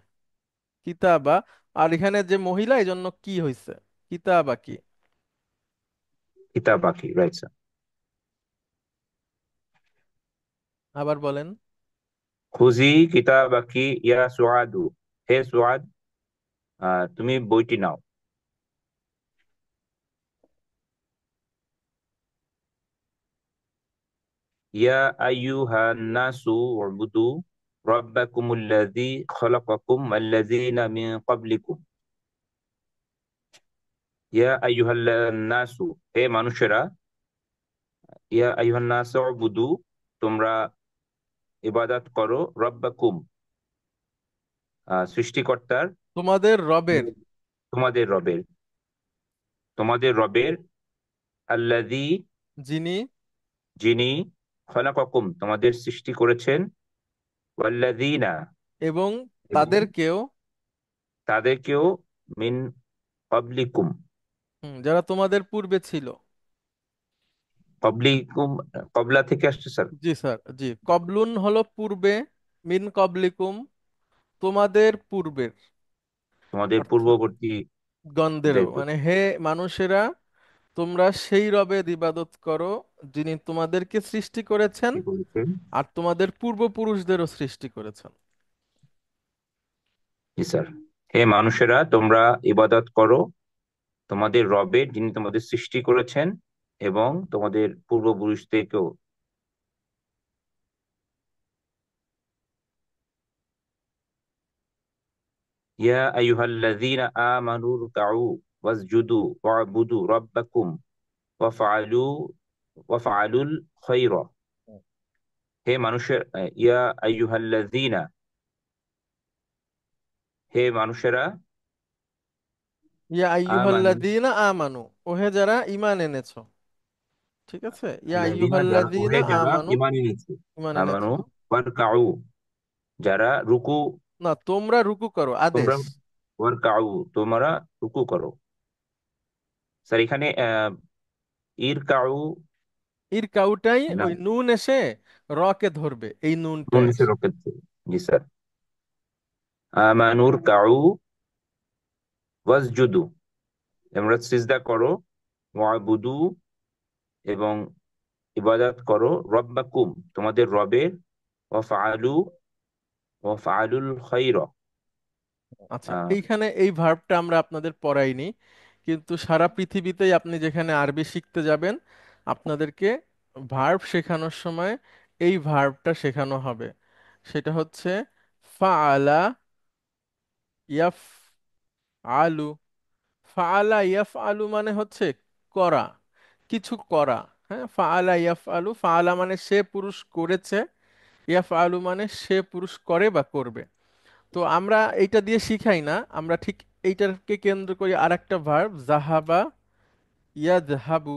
কিতাবা। আর এখানে যে মহিলা, এই জন্য কি হয়েছে, কিতাবা কি। কিতাবাকি, রাইট স্যার। আবার বলেন। খুজি কিতাবাকি ইয়া সুআদু, হে সুআদ, তুমি বইটি নাও। ইয়া আইয়ুহান নাসু উবুদু রাব্বাকুমুল্লাযী খালাকাকুম ওয়াল্লাযীনা মিন ক্বাবলিকুম। ইয়া আইয়ুহাল নাসু, হে মানুষেরা, ইয়া আইয়ুহান নাসু উবুদু, তোমরা ইবাদত করো, রব্বাকুম, সৃষ্টিকর্তার, তোমাদের রবের। তোমাদের রবের, তোমাদের রবের, আল্লাযী, যিনি, যিনি, খলাকাকুম, তোমাদের সৃষ্টি করেছেন, ওয়াল্লাযীনা, এবং এবং তাদেরকেও, তাদেরকেও, মিন ক্বাবলিকুম, যারা তোমাদের পূর্বে ছিল। ক্বাবলিকুম, ক্বাবলা থেকে আসছে স্যার। জি স্যার, জি। কবলুন হলো পূর্বে, মিন কবলিকুম তোমাদের পূর্বের, তোমাদের অর্থাৎ পূর্ববর্তী গণদেরও, দের মানে হে মানুষেরা, তোমরা সেই রবের ইবাদত করো যিনি তোমাদেরকে সৃষ্টি করেছেন, কি বলেছেন? আর তোমাদের পূর্বপুরুষদেরও সৃষ্টি করেছেন। জি স্যার। হে মানুষেরা, তোমরা ইবাদত করো তোমাদের রবের, যিনি তোমাদের সৃষ্টি করেছেন এবং তোমাদের পূর্বপুরুষদেরকেও ইয়া আইয়ুহাল্লাযীনা আমানু রুকউ ওয়াসজুদু ওয়া'বুদু রাব্বাকুম ওয়াফআলু ওয়াফআলুল খায়রা। হে মানুষের ইয়া আইয়ুহাল্লাযীনা, হে মানুষেরা, ইয়া আমানু, আইয়ুহাল্লাযীনা আমানু, ওহে যারা ঈমান এনেছো। ঠিক আছে, ইয়া আল্লাযীনা যারা, আইয়ুহাল্লাযীনা ওহে যারা আমানু, ঈমান এনেছে। ঈমান আমানু এনেছো। ওয়ারকাউ, যারা রুকু, না, তোমরা রুকু করো, তোমরা আদেশ। ওয়ারকাউ, তোমরা রুকু করো। স্যার এখানে ইরকাউ, ইর কাউটাই না, ওই নুন এসে র কে ধরবে, এই নুনটা নুন এসে। নিচে রকেছে। জি স্যার। আমানুর কাউ ওয়াসজুদু, তোমরা সিজদা করো, ওয়াবুদু, এবং ইবাদত করো, রব্বাকুম, তোমাদের রবের, ওয়াফআলু ওয়াফআলুল খায়রা। আচ্ছা, এইখানে এই ভার্বটা আমরা আপনাদের পড়াইনি, কিন্তু সারা পৃথিবীতেই আপনি যেখানে আরবি শিখতে যাবেন, আপনাদেরকে ভার্ব শেখানোর সময় এই ভার্বটা শেখানো হবে। সেটা হচ্ছে ফাআলা ইয়াফ আলু। ফাআলা ইয়াফ আলু মানে হচ্ছে করা, কিছু করা। হ্যাঁ, ফাআলা ইয়াফ আলু, ফাআলা মানে সে পুরুষ করেছে, ইয়াফ আলু মানে সে পুরুষ করে বা করবে। তো আমরা এইটা দিয়ে শিখাই না, আমরা ঠিক এইটাকে কেন্দ্র করে আর একটা ভার্ব জাহাবা ইয়াজহাবু,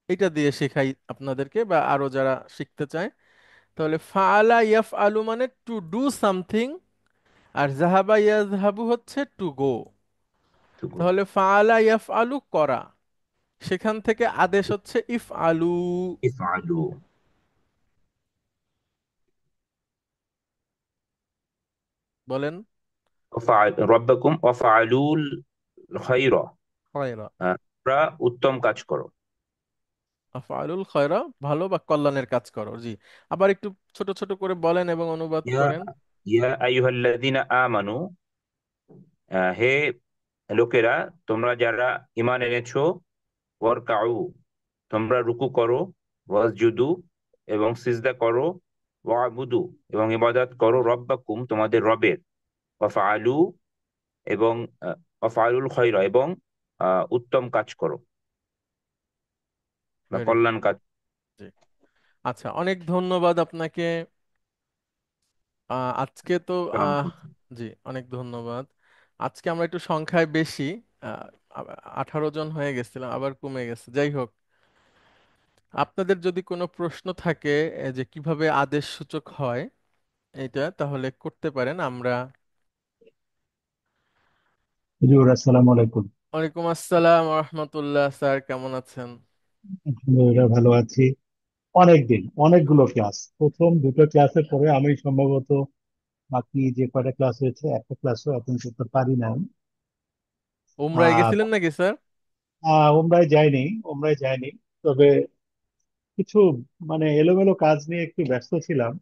এটা দিয়ে শেখাই আপনাদেরকে বা আরো যারা শিখতে চায়। তাহলে ফাআলা ইয়াফ আলু মানে টু ডু সামথিং, আর জাহাবা ইয়াজহাবু হচ্ছে টু গো। তাহলে ফাআলা ইয়াফ আলু করা, সেখান থেকে আদেশ হচ্ছে ইফ আলু। ইফআলু বলেন। রব্বাকুম ওয়াফআলুল খায়রা, খয়রা। তোমরা উত্তম কাজ করো। আফআলুল খয়রা, ভালো বা কল্যাণের কাজ করো। জি, আবার একটু ছোট ছোট করে বলেন এবং অনুবাদ ইয়া করেন। ইয়া আইয়ুহাল্লাযীনা আমানু, হে লোকেরা, তোমরা যারা ঈমান এনেছো, ওয়ারকাউ, তোমরা রুকু করো, ওয়াসজুদু, এবং সিজদা করো, ওয়াবুদু, এবং ইবাদত করো, রব্বাকুম, তোমাদের রবের, ওয়াফআলু, এবং ওয়াফআলুল খায়রা, এবং উত্তম কাজ করো বা ভেরি গুড। কল্যাণ কাজ জি, আচ্ছা, অনেক ধন্যবাদ আপনাকে। আজকে তো পালন আহ, করছো। জি, অনেক ধন্যবাদ। আজকে আমরা একটু সংখ্যায় বেশি, আহ, 18 জন হয়ে গেছিলাম, আবার কমে গেছে। যাই হোক, আপনাদের যদি কোনো প্রশ্ন থাকে যে কিভাবে আদেশ সূচক হয় এটা, তাহলে করতে পারেন। আমরা হুজুর আসসালামু আলাইকুম। ওয়ালাইকুম আসসালাম রহমতুল্লাহ। স্যার কেমন আছেন? আলহামদুলিল্লাহ ভালো আছি। অনেকদিন অনেকগুলো ক্লাস, প্রথম দুটো ক্লাসের পরে আমি সম্ভবত বাকি যে কয়টা ক্লাস হয়েছে একটা ক্লাসও অ্যাটেন্ড করতে পারি না। উমরায় আহ গেছিলেন নাকি স্যার? ওমরায় যাইনি, ওমরায় যাইনি। তবে কিছু মানে এলোমেলো কাজ নিয়ে একটু ব্যস্ত ছিলাম।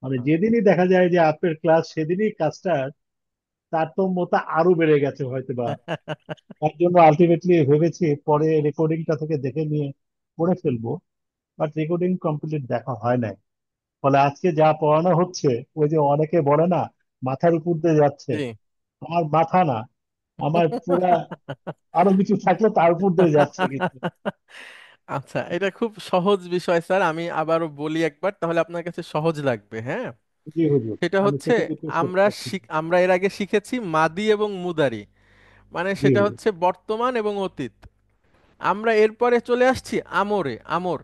মানে যেদিনই দেখা যায় যে আপনার ক্লাস সেদিনই কাজটা তারতম্যতা আরো বেড়ে গেছে হয়তো বা। তার জন্য আলটিমেটলি ভেবেছি পরে রেকর্ডিংটা থেকে দেখে নিয়ে করে ফেলবো, বাট রেকর্ডিং কমপ্লিট দেখা হয় নাই। ফলে আজকে যা পড়ানো হচ্ছে, ওই যে অনেকে বলে না মাথার উপর দিয়ে যাচ্ছে, জি। আমার মাথা না, আমার পুরা আরো কিছু থাকলে তার উপর দিয়ে যাচ্ছে কিন্তু। আচ্ছা, এটা খুব সহজ বিষয় স্যার, আমি আবারও বলি একবার, তাহলে আপনার কাছে সহজ লাগবে। হ্যাঁ, জি হুজুর, সেটা আমি হচ্ছে থেকে একটু আমরা করছি। আমরা এর আগে শিখেছি মাদি এবং মুদারি, মানে জি সেটা হুজুর। হচ্ছে বর্তমান এবং অতীত। আমরা এরপরে চলে আসছি আমরে, আমর।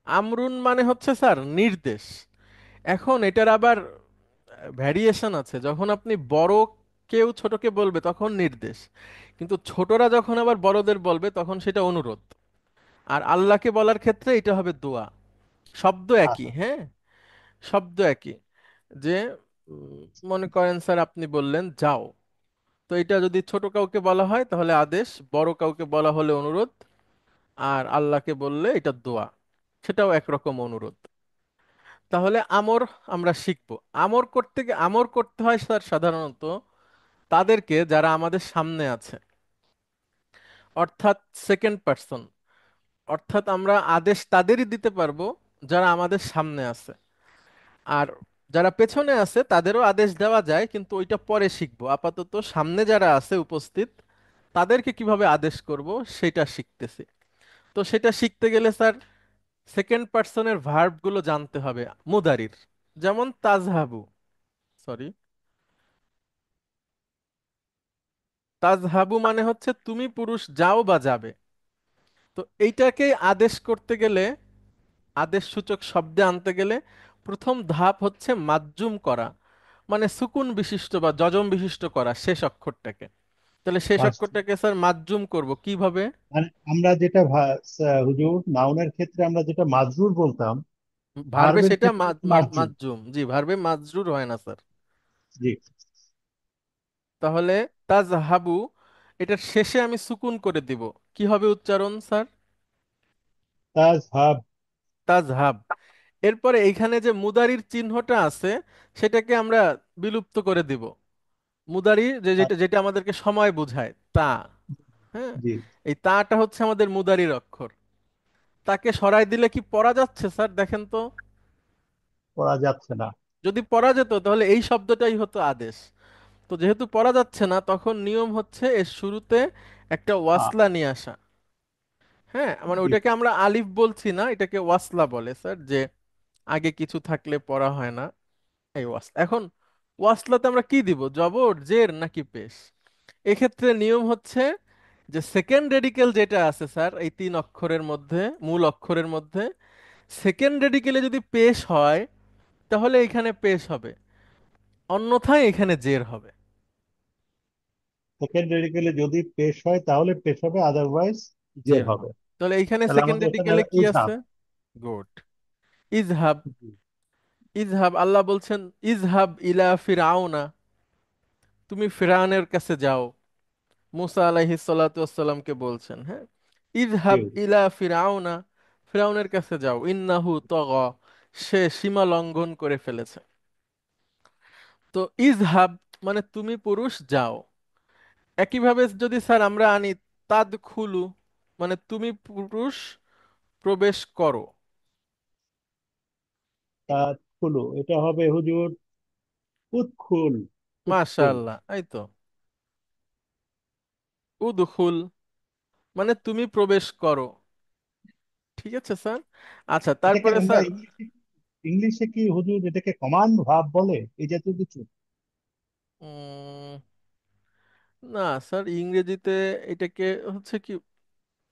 আমরুন মানে হচ্ছে স্যার নির্দেশ। এখন এটার আবার ভ্যারিয়েশন আছে, যখন আপনি বড় কেউ ছোটকে বলবে তখন নির্দেশ, কিন্তু ছোটরা যখন আবার বড়দের বলবে তখন সেটা অনুরোধ। আর আল্লাহকে বলার ক্ষেত্রে এটা হবে দোয়া। শব্দ একই, আচ্ছা হ্যাঁ, শব্দ একই। যে মনে করেন স্যার আপনি বললেন যাও, তো এটা যদি ছোট কাউকে বলা হয় তাহলে আদেশ, বড় কাউকে বলা হলে অনুরোধ, আর আল্লাহকে বললে এটা দোয়া, সেটাও একরকম অনুরোধ। তাহলে আমর আমরা শিখবো। আমর করতে হয় স্যার সাধারণত তাদেরকে যারা আমাদের সামনে আছে, অর্থাৎ সেকেন্ড পার্সন। অর্থাৎ আমরা আদেশ তাদেরই দিতে পারবো যারা আমাদের সামনে আছে। আর যারা পেছনে আছে তাদেরও আদেশ দেওয়া যায়, কিন্তু ওইটা পরে শিখবো। আপাতত সামনে যারা আছে উপস্থিত তাদেরকে কিভাবে আদেশ করব সেটা শিখতেছি। তো সেটা শিখতে গেলে স্যার সেকেন্ড পার্সনের ভার্বগুলো জানতে হবে মুদারির। যেমন তাজহাবু, সরি, তাজহাবু মানে হচ্ছে তুমি পুরুষ যাও বা যাবে। তো এইটাকেই আদেশ করতে গেলে, আদেশ সূচক শব্দে আনতে গেলে প্রথম ধাপ হচ্ছে মাজ্জুম করা, মানে সুকুন বিশিষ্ট বা যজম বিশিষ্ট করা শেষ অক্ষরটাকে। তাহলে শেষ ফার্স্ট, অক্ষরটাকে স্যার মাজ্জুম করব কিভাবে? মানে আমরা যেটা হুজুর নাউনের ক্ষেত্রে আমরা যেটা মাজরুর বলতাম, ভার্বে ভার্বের সেটা ক্ষেত্রে হচ্ছে মাজরুর। মাজ্জুম, জি, ভার্বে মাজরুর হয় না স্যার। জি। তাহলে তাজহাবু এটার শেষে আমি সুকুন করে দিব, কি হবে উচ্চারণ স্যার? তাজহাব। তাজহাব। এরপরে এইখানে যে মুদারির চিহ্নটা আছে সেটাকে আমরা বিলুপ্ত করে দিব। মুদারি যে যেটা যেটা আমাদেরকে সময় বোঝায় তা, হ্যাঁ, জি। এই তাটা হচ্ছে আমাদের মুদারির অক্ষর। তাকে সরাই দিলে কি পড়া যাচ্ছে স্যার দেখেন তো? পড়া যাচ্ছে না। যদি পড়া যেত তাহলে এই শব্দটাই হতো আদেশ। তো যেহেতু পড়া যাচ্ছে না, তখন নিয়ম হচ্ছে এর শুরুতে একটা আ, ওয়াসলা নিয়ে আসা। হ্যাঁ, মানে জি। ওইটাকে আমরা আলিফ বলছি না, এটাকে ওয়াসলা বলে স্যার, যে আগে কিছু থাকলে পড়া হয় না, এই ওয়াসলা। এখন ওয়াসলাতে আমরা কি দিব, জবর, জের নাকি পেশ? এক্ষেত্রে নিয়ম হচ্ছে যে সেকেন্ড রেডিকেল যেটা আছে স্যার এই তিন অক্ষরের মধ্যে, মূল অক্ষরের মধ্যে, সেকেন্ড রেডিকেলে যদি পেশ হয় তাহলে এখানে পেশ হবে, অন্যথায় এখানে জের হবে। সেকেন্ড রেডিকেলে যদি পেশ হয় তাহলে পেশ হবে, আদারওয়াইজ জের জের হবে। হবে। তাহলে এইখানে তাহলে সেকেন্ড আমাদের এখানে রেডিকেলে কি ইজহাব। আছে? গুড। ইজহাব। জি। ইজহাব, আল্লাহ বলছেন ইজহাব ইলা ফিরাউনা, তুমি ফিরাউনের কাছে যাও। মুসা আলাইহিস সালাতু ওয়াসসালামকে বলছেন, হ্যাঁ, জি ইজহাব হুজুর। ইলা ফিরাউনা, ফিরাউনের কাছে যাও, ইন্নাহু তগা, সে সীমা লঙ্ঘন করে ফেলেছে। তো ইজহাব মানে তুমি পুরুষ যাও। একইভাবে যদি স্যার আমরা আনি তাদখুলু, মানে তুমি পুরুষ প্রবেশ করো। তা হলো, এটা হবে হুজুর উৎখুল। উৎখুল। মাশাআল্লাহ, এই তো, উদখুল মানে তুমি প্রবেশ করো। ঠিক আছে স্যার। আচ্ছা, এটাকে তারপরে আমরা স্যার, ইংলিশে, ইংলিশে কি হুজুর এটাকে কমান্ড ভার্ব বলে, এই জাতীয় কিছু? উম, না স্যার, ইংরেজিতে এটাকে হচ্ছে কি,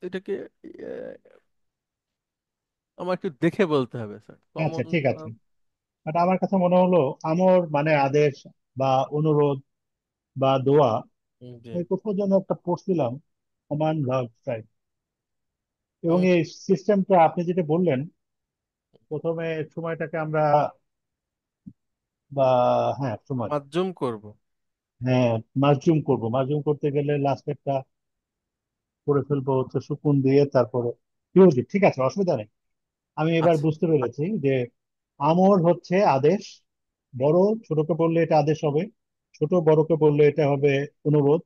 এটাকে আমার একটু দেখে বলতে হবে স্যার, আচ্ছা কমন। ঠিক আছে। বাট আমার কাছে মনে হলো আমর মানে আদেশ বা অনুরোধ বা দোয়া, জি। এই কোথাও যেন একটা পড়ছিলাম কমান্ড ভার্ব টাইপ। এবং উম, এই সিস্টেমটা আপনি যেটা বললেন, প্রথমে সময়টাকে আমরা বা, হ্যাঁ সময়, মাজ্জুম করব। হ্যাঁ মার্জুম করব, মার্জুম করতে গেলে লাস্ট একটা করে ফেলবো হচ্ছে সুকুন দিয়ে, তারপরে বিরতি। ঠিক আছে, অসুবিধা নেই। আমি এবার আচ্ছা, বুঝতে পেরেছি যে আমর হচ্ছে আদেশ, বড় ছোটকে বললে এটা আদেশ হবে, ছোট বড়কে বললে এটা হবে অনুরোধ।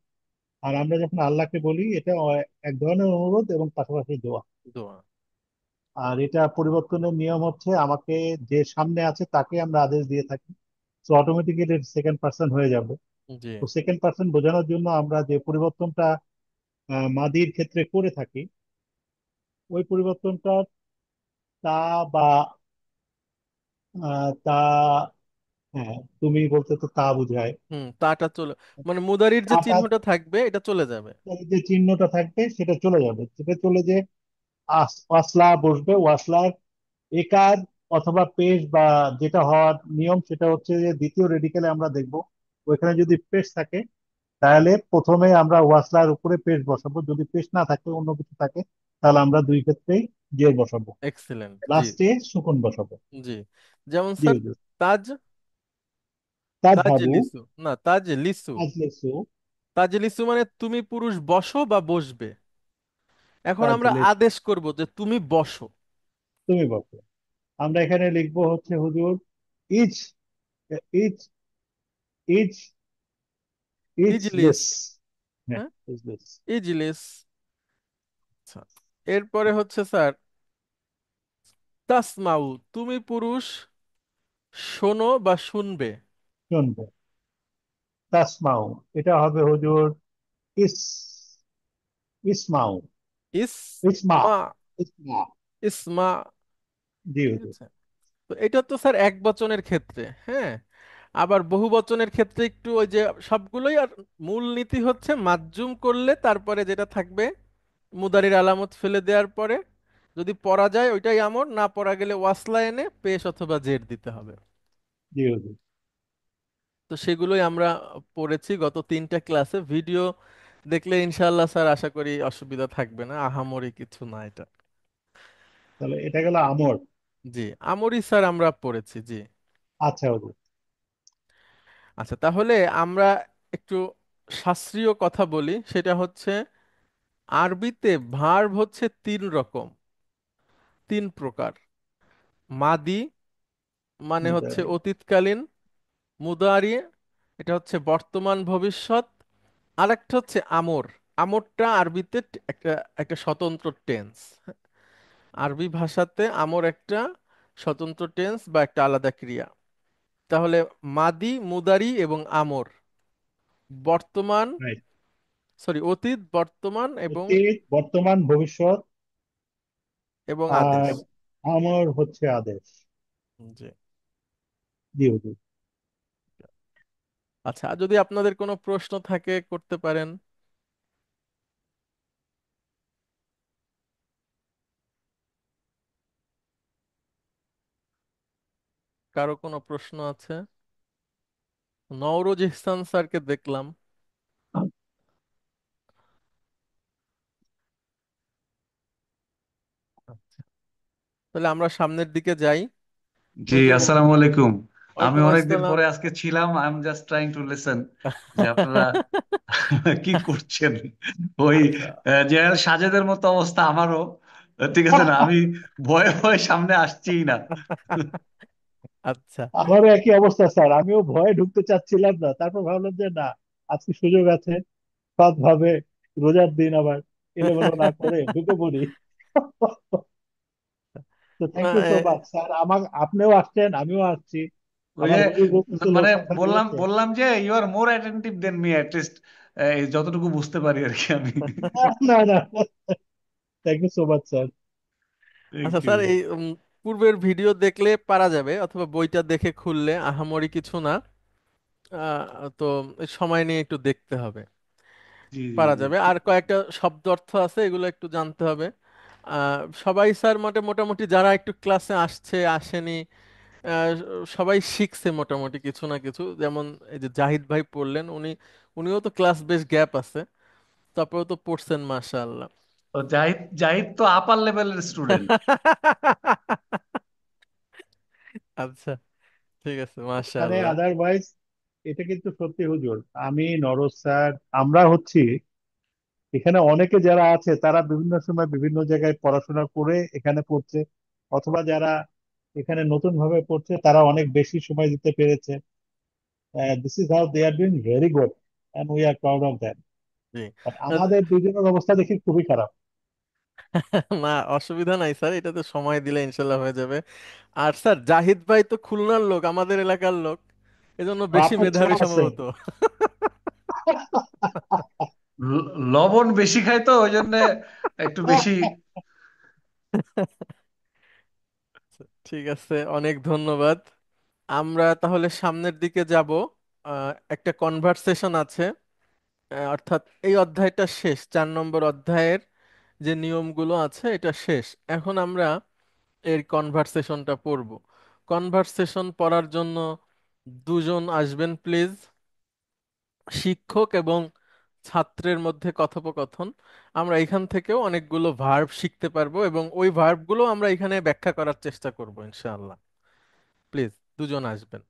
আর আমরা যখন আল্লাহকে বলি এটা এক ধরনের অনুরোধ এবং পাশাপাশি দোয়া। দোয়া। আর এটা পরিবর্তনের নিয়ম হচ্ছে আমাকে যে সামনে আছে তাকে আমরা আদেশ দিয়ে থাকি, তো অটোমেটিক্যালি সেকেন্ড পার্সন হয়ে যাবে। জি। তো সেকেন্ড পার্সন বোঝানোর জন্য আমরা যে পরিবর্তনটা মাদির ক্ষেত্রে করে থাকি, ওই পরিবর্তনটা তা বা তা, হ্যাঁ তুমি বলতে তো তা বুঝায়। তাটা চলে, মানে মুদারির যে তাটা, চিহ্নটা থাকবে এটা চলে যাবে। যে চিহ্নটা থাকবে সেটা চলে যাবে, সেটা চলে যে ওয়াসলা বসবে। ওয়াসলার একার অথবা পেশ বা যেটা হওয়ার নিয়ম সেটা হচ্ছে যে দ্বিতীয় রেডিকেলে আমরা দেখব ওইখানে যদি পেশ থাকে তাহলে প্রথমে আমরা ওয়াসলার উপরে পেশ বসাবো, যদি পেশ না থাকে অন্য কিছু থাকে তাহলে আমরা দুই ক্ষেত্রেই জের বসাবো, এক্সিলেন্ট, জি। লাস্টে সুকুন বসাবো। জি, যেমন জি স্যার হুজুর। তাজ, তাজ তাজহাবু লিসু, না তাজ লিসু। আজলেসু। তাজ লিসু মানে তুমি পুরুষ বসো বা বসবে। এখন আমরা তাজলেস, আদেশ করব যে তুমি বসো। তুমি বসো। আমরা এখানে লিখবো হচ্ছে হুজুর ইজ, ইজ, ইজ, ইজলিস, ইজলেস। হ্যাঁ হ্যাঁ, ইজলেস। ইজলিস। আচ্ছা, এরপরে হচ্ছে স্যার তাসমাউ, তুমি পুরুষ শোনো বা শুনবে। শুনবে। তাসমাউ, এটা হবে হুজুর ইস ইসমাউ। ইসমা। ইসমা। ইসমা। ইসমা। জি ঠিক হুজুর। আছে। তো এটা তো স্যার এক বচনের ক্ষেত্রে, হ্যাঁ। আবার বহু বচনের ক্ষেত্রে একটু ওই যে সবগুলোই, আর মূল নীতি হচ্ছে মাজজুম করলে তারপরে যেটা থাকবে মুদারির আলামত ফেলে দেওয়ার পরে যদি পড়া যায় ওইটাই আমর, না পড়া গেলে ওয়াসলা এনে পেশ অথবা জের দিতে হবে। জি হুজুর। তো সেগুলোই আমরা পড়েছি গত 3টা ক্লাসে। ভিডিও দেখলে ইনশাআল্লাহ স্যার আশা করি অসুবিধা থাকবে না, আহামরি কিছু না এটা। তাহলে এটা গেল আমর। জি, আমরি স্যার আমরা পড়েছি, জি। আচ্ছা হুজুর। আচ্ছা, তাহলে আমরা একটু শাস্ত্রীয় কথা বলি, সেটা হচ্ছে আরবিতে ভার্ব হচ্ছে 3 রকম, 3 প্রকার। মাদি মানে হচ্ছে মুদারি। অতীতকালীন, মুদারি এটা হচ্ছে বর্তমান ভবিষ্যৎ, আরেকটা হচ্ছে আমর। আমরটা আরবিতে একটা একটা স্বতন্ত্র টেন্স। আরবি ভাষাতে আমর একটা স্বতন্ত্র টেন্স বা একটা আলাদা ক্রিয়া। তাহলে মাদি, মুদারি এবং আমর, বর্তমান, রাইট। সরি অতীত, বর্তমান এবং অতীত, বর্তমান, ভবিষ্যৎ। এবং আদেশ। আর আমর হচ্ছে আদেশ। জি। জি হুজুর। আচ্ছা, আর যদি আপনাদের কোনো প্রশ্ন থাকে করতে পারেন। কারো কোনো প্রশ্ন আছে? নওরোজ ইহসান স্যারকে দেখলাম। আচ্ছা, তাহলে আমরা সামনের দিকে যাই। জি, হুজুর। আসসালামু আলাইকুম। আমি ওয়ালাইকুম অনেকদিন আসসালাম। পরে আজকে ছিলাম। I am just trying to listen যে আপনারা কি করছেন। ওই আচ্ছা। যে সাজেদের মতো অবস্থা আমারও। ঠিক আছে না, আমি ভয়ে ভয়ে সামনে আসছিই না। আচ্ছা। আমারও একই অবস্থা স্যার, আমিও ভয়ে ঢুকতে চাচ্ছিলাম না, তারপর ভাবলাম যে না, আজকে সুযোগ আছে, সৎভাবে, রোজার দিন আবার এলোমেলো না করে ঢুকে পড়ি। তো না, thank you so much sir, আমার আপনিও আসছেন, আমিও আসছি। ওই আমার যে হুজুর বলতেছিল মানে কথা বললাম দিয়েছে। বললাম যে you are more attentive than me at least, যতটুকু বুঝতে পারি আর কি আমি। না না, thank you so much sir. Thank আচ্ছা ইউ। স্যার, এই পূর্বের ভিডিও দেখলে পারা যাবে অথবা বইটা দেখে খুললে আহামরি কিছু না। তো এই সময় নিয়ে একটু দেখতে হবে। জি জি পারা জি। যাবে, আর কয়েকটা শব্দ অর্থ আছে এগুলো একটু জানতে হবে। সবাই স্যার মোটামুটি যারা একটু ক্লাসে আসছে আসেনি, আহ, সবাই শিখছে মোটামুটি কিছু না কিছু। যেমন এই যে জাহিদ ভাই পড়লেন, উনিও তো ক্লাস বেশ গ্যাপ আছে, তারপরেও তো পড়ছেন মাশাআল্লাহ। তো জাহিদ জাহিদ তো আপার লেভেলের স্টুডেন্ট। আচ্ছা, ঠিক আছে, মানে মাশাআল্লাহ। আদারওয়াইজ এটা কিন্তু সত্যি হুজুর, আমি নরদ স্যার, আমরা হচ্ছি এখানে অনেকে যারা আছে তারা বিভিন্ন সময় বিভিন্ন জায়গায় পড়াশোনা করে এখানে পড়ছে, অথবা যারা এখানে নতুন ভাবে পড়ছে তারা অনেক বেশি সময় দিতে পেরেছে। This is how they are doing very good, and we are proud of that. জি। বাট আমাদের দুজনের অবস্থা দেখি খুবই খারাপ। না, অসুবিধা নাই স্যার, এটাতে সময় দিলে ইনশাল্লাহ হয়ে যাবে। আর স্যার জাহিদ ভাই তো খুলনার লোক, আমাদের এলাকার লোক, এজন্য বেশি আপনার ছোঁয়া মেধাবী আছে। সম্ভবত। লবণ বেশি খায় তো ওই জন্য একটু বেশি। ঠিক আছে, অনেক ধন্যবাদ। আমরা তাহলে সামনের দিকে যাব। একটা কনভারসেশন আছে, অর্থাৎ এই অধ্যায়টা শেষ, 4 নম্বর অধ্যায়ের যে নিয়মগুলো আছে এটা শেষ। এখন আমরা এর কনভারসেশনটা পড়ব। কনভারসেশন পড়ার জন্য দুজন আসবেন প্লিজ। শিক্ষক এবং ছাত্রের মধ্যে কথোপকথন। আমরা এখান থেকেও অনেকগুলো ভার্ব শিখতে পারবো এবং ওই ভার্বগুলো আমরা এখানে ব্যাখ্যা করার চেষ্টা করব ইনশাআল্লাহ। প্লিজ দুজন আসবেন।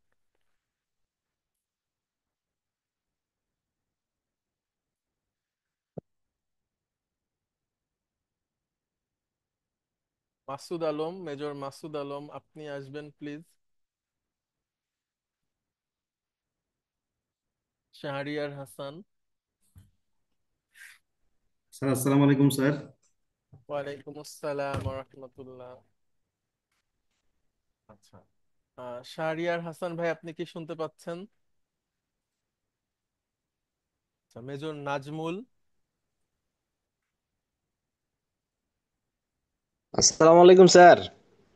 মাসুদ আলম, মেজর মাসুদ আলম, আপনি আসবেন প্লিজ। শাহরিয়ার হাসান। স্যার আসসালামু আলাইকুম স্যার। ওয়ালাইকুম আসসালাম ওয়া রাহমাতুল্লাহ। আচ্ছা, শাহরিয়ার হাসান ভাই, আপনি কি শুনতে পাচ্ছেন? আচ্ছা, মেজর নাজমুল। আসসালামু আলাইকুম স্যার।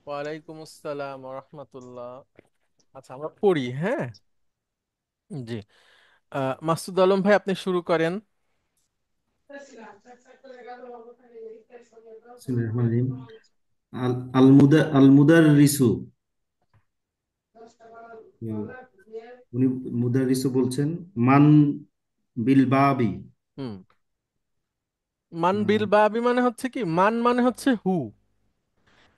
ওয়ালাইকুম আসসালাম রহমতুল্লাহ। আচ্ছা, আমরা পড়ি, হ্যাঁ। জি। মাসুদ আলম ভাই, আপনি শুরু করেন। বিসমিল্লাহির রহমানির রহিম। আল মুদাররিসু। উনি মুদাররিসু বলছেন মান বিল বাবি। হুম। মান আহ, বিল বাবি মানে হচ্ছে কি, মান মানে হচ্ছে হু,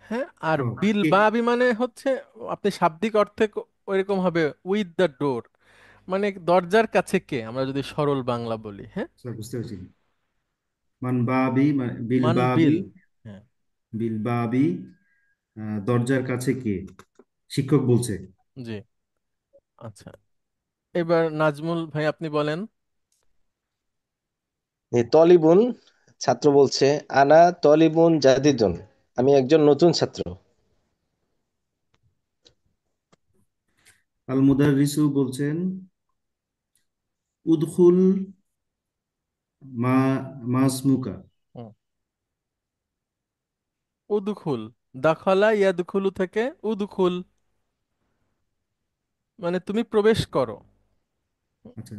হ্যাঁ। আর ও, বিল কে? বাবি মানে হচ্ছে, আপনি শাব্দিক অর্থে ওইরকম হবে, উইথ দ্য ডোর, মানে দরজার কাছে কে, আমরা যদি সরল বাংলা বলি, হ্যাঁ। স্যার বুঝতে পারছি। মান বাবি বিল মান বাবি। বিল। হ্যাঁ। বিল বাবি, দরজার কাছে কে? শিক্ষক বলছে। জি। আচ্ছা, এবার নাজমুল ভাই আপনি বলেন। তলিবুন, ছাত্র বলছে, আনা তলিবুন জাদিদুন, আমি একজন নতুন ছাত্র। আল মুদাররিসু বলছেন উদখুল মা মাসমুকা। হুম। উদখুল, দাখালা ইয়াদখুলু থেকে উদখুল, মানে তুমি প্রবেশ করো। আচ্ছা,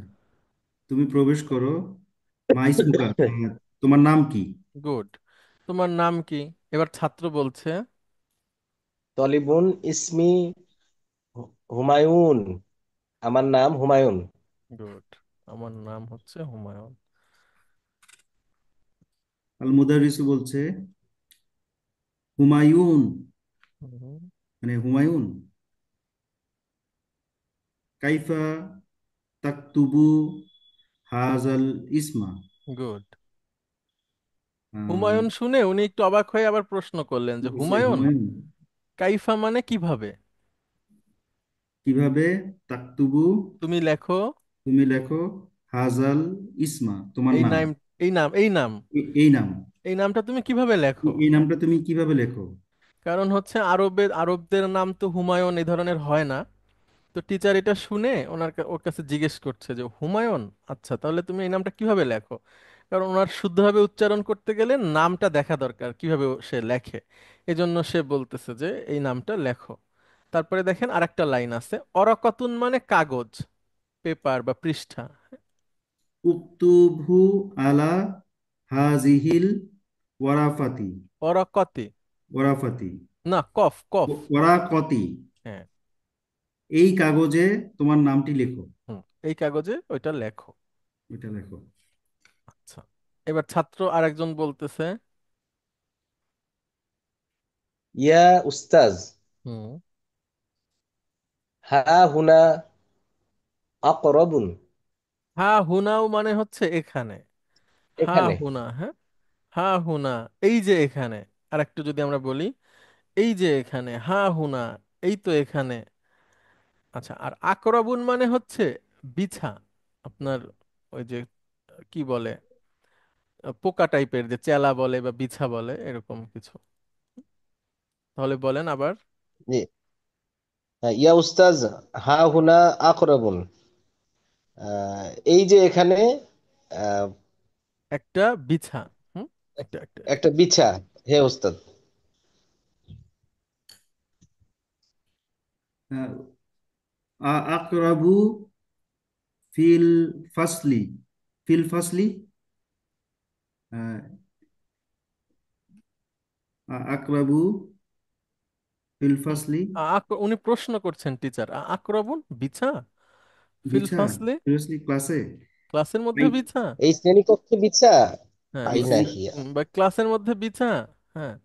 তুমি প্রবেশ করো। মাইসমুকা, তোমার নাম কি? গুড। তোমার নাম কি? এবার ছাত্র বলছে। তলিবুন ইসমি হুমায়ুন, আমার নাম হুমায়ুন। গুড, আমার নাম হচ্ছে হুমায়ুন। আল মুদাররিসু বলছে হুমায়ুন, হুম। মানে হুমায়ুন কাইফা তাকতুবু হাজাল ইসমা। গুড। আহ, হুমায়ুন শুনে উনি একটু অবাক হয়ে আবার প্রশ্ন করলেন কি যে বলছে হুমায়ুন, হুমায়ুন? কাইফা মানে কিভাবে? কিভাবে তাকতুবু, তুমি লেখো তুমি লেখো হাজাল ইসমা, তোমার এই নাম। নাম, এই নাম, এই নাম, এই নাম, এই নামটা তুমি কিভাবে লেখো? এই নামটা তুমি কিভাবে লেখো? কারণ হচ্ছে আরবদের নাম তো হুমায়ুন এই ধরনের হয় না। তো টিচার এটা শুনে ওর কাছে জিজ্ঞেস করছে যে হুমায়ুন, আচ্ছা তাহলে তুমি এই নামটা কিভাবে লেখো? কারণ ওনার শুদ্ধভাবে উচ্চারণ করতে গেলে নামটা দেখা দরকার কিভাবে সে লেখে। এজন্য সে বলতেছে যে এই নামটা লেখো। তারপরে দেখেন আরেকটা লাইন আছে, অরাকাতুন মানে কাগজ, পেপার বা পৃষ্ঠা। উক্তুবহু আলা হাজিহিল ওয়ারাফাতি। অরাকতি, ওয়ারাফাতি, না কফ কফ। ওয়ারাকতি, হ্যাঁ। এই কাগজে তোমার নামটি লেখো। হুম। এই কাগজে ওইটা লেখো। এটা লেখো। আচ্ছা, এবার ছাত্র আরেকজন বলতেছে। ইয়া উস্তাজ, হুম। হা হুনা আকরাবুন, হা হুনাও মানে হচ্ছে এখানে। হা এখানে। হুনা, হ্যাঁ। হা হুনা, এই যে এখানে। আর একটু যদি আমরা বলি, এই যে এখানে, হা হুনা, এই তো এখানে। আচ্ছা, আর আকরাবুন মানে হচ্ছে বিছা, আপনার ওই যে কি বলে, পোকা টাইপের, যে চেলা বলে বা বিছা বলে, এরকম কিছু। তাহলে বলেন আবার। জি, ইয়া উস্তাজ, হা হুনা আকরাবুন, এই যে এখানে আহ, একটা বিছা। হুম। একটা একটা একটা বিছা, হে উস্তাদ। আহ, আকরাবু ফিল ফাসলি। ফিল ফাসলি, আহ, আকরাবু ফিল ফাসলি। উনি প্রশ্ন করছেন টিচার, আকরাবুন বিছা ফিল বিছা, ফাসলে, সিরিয়াসলি ক্লাসে? ক্লাসের মধ্যে আই, বিছা। এই শ্রেণীকক্ষে বিছা, হ্যাঁ, এই আইনা শ্রেণী, হিয়া। বা ক্লাসের মধ্যে বিছা। হ্যাঁ।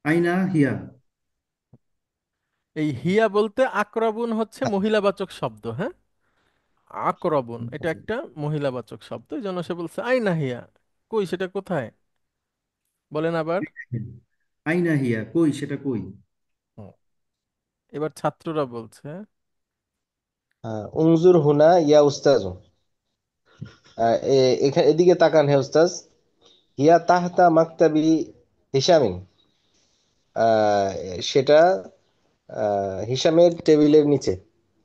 আইনা হিয়া। এই হিয়া বলতে আকরাবুন হচ্ছে মহিলাবাচক শব্দ, হ্যাঁ। আকরাবুন এটা আচ্ছা, একটা মহিলাবাচক শব্দ, এই জন্য সে বলছে আইনা হিয়া, কই সেটা কোথায়, বলেন আবার। আইনা হিয়া, কই সেটা কই? হুম। এবার ছাত্ররা বলছে। উনজুর হুনা ইয়া উস্তাজ, এখানে এদিকে তাকান হে উস্তাজ। হিয়া তাহতা মাকতাবি হিসামিন, সেটা হিসামের টেবিলের নিচে।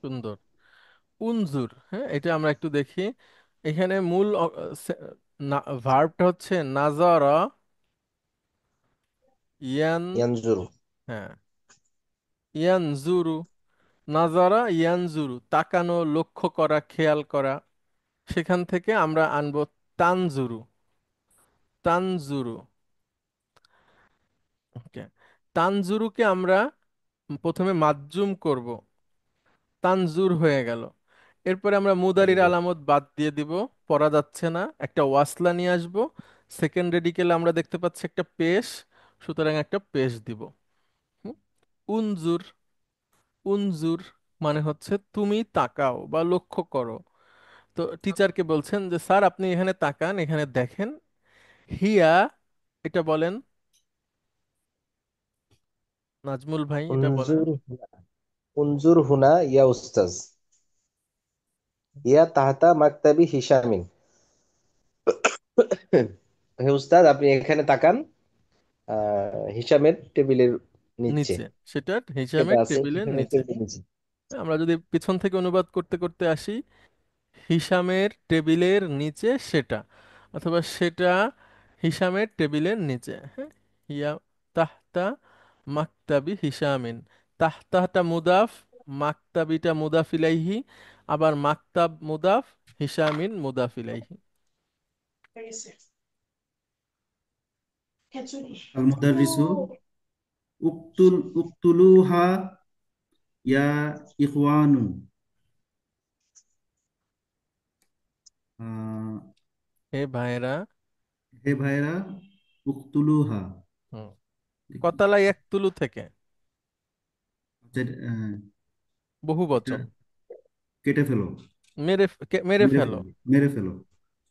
সুন্দর। উনজুর, হ্যাঁ, এটা আমরা একটু দেখি। এখানে মূল ভার্বটা হচ্ছে নাজারা ইয়ান, ইয়ানজুরু। হ্যাঁ, ইয়ানজুরু। নাজারা ইয়ানজুরু, তাকানো, লক্ষ্য করা, খেয়াল করা। সেখান থেকে আমরা আনবো তানজুরু। তানজুরু, ওকে। তানজুরুকে আমরা প্রথমে মাজ্জুম করব, তানজুর হয়ে গেল। এরপরে আমরা মুদারির আলামত বাদ দিয়ে দিব, পড়া যাচ্ছে না, একটা ওয়াসলা নিয়ে আসব। সেকেন্ড রেডিকেলে আমরা দেখতে পাচ্ছি একটা পেশ, সুতরাং একটা পেশ দিব। হুম? উনজুর, উনজুর মানে হচ্ছে তুমি তাকাও বা লক্ষ্য করো। তো টিচারকে বলছেন যে স্যার আপনি এখানে তাকান, এখানে দেখেন। হিয়া, এটা বলেন নাজমুল ভাই, এটা বলেন। উনজুর উনজুর হুনা ইয়া উস্তাজ, ইয়া তাহতা মাকতাবি হিসামিন। হে উস্তাদ, আপনি এখানে তাকান, হিসামের টেবিলের নিচে। নিচে, সেটা সেটা হিসামের আছে টেবিলের হিসামের নিচে। টেবিলের নিচে। আমরা যদি পিছন থেকে অনুবাদ করতে করতে আসি, হিসামের টেবিলের নিচে সেটা, অথবা সেটা হিসামের টেবিলের নিচে, হ্যাঁ। হিয়া তাহতা মাকতাবি হিসামিন। তাহতাটা মুদাফ, মাকতাবিটা মুদাফ ইলাইহি, আবার মাকতাব মুদাফ, হিসামিন মুদাফ ইলাইহি। আল মুদাররিসু উক্তুলুহা ইয়া ইখওয়ানু। আহ, হে ভাইরা। হে ভাইরা, উক্তুলুহা। হুম, কতালা ইয়াকতুলু থেকে আচ্ছা, বহু এটা বচন। কেটে ফেলো, মেরে মেরে ফেলো। ফেলো, মেরে ফেলো।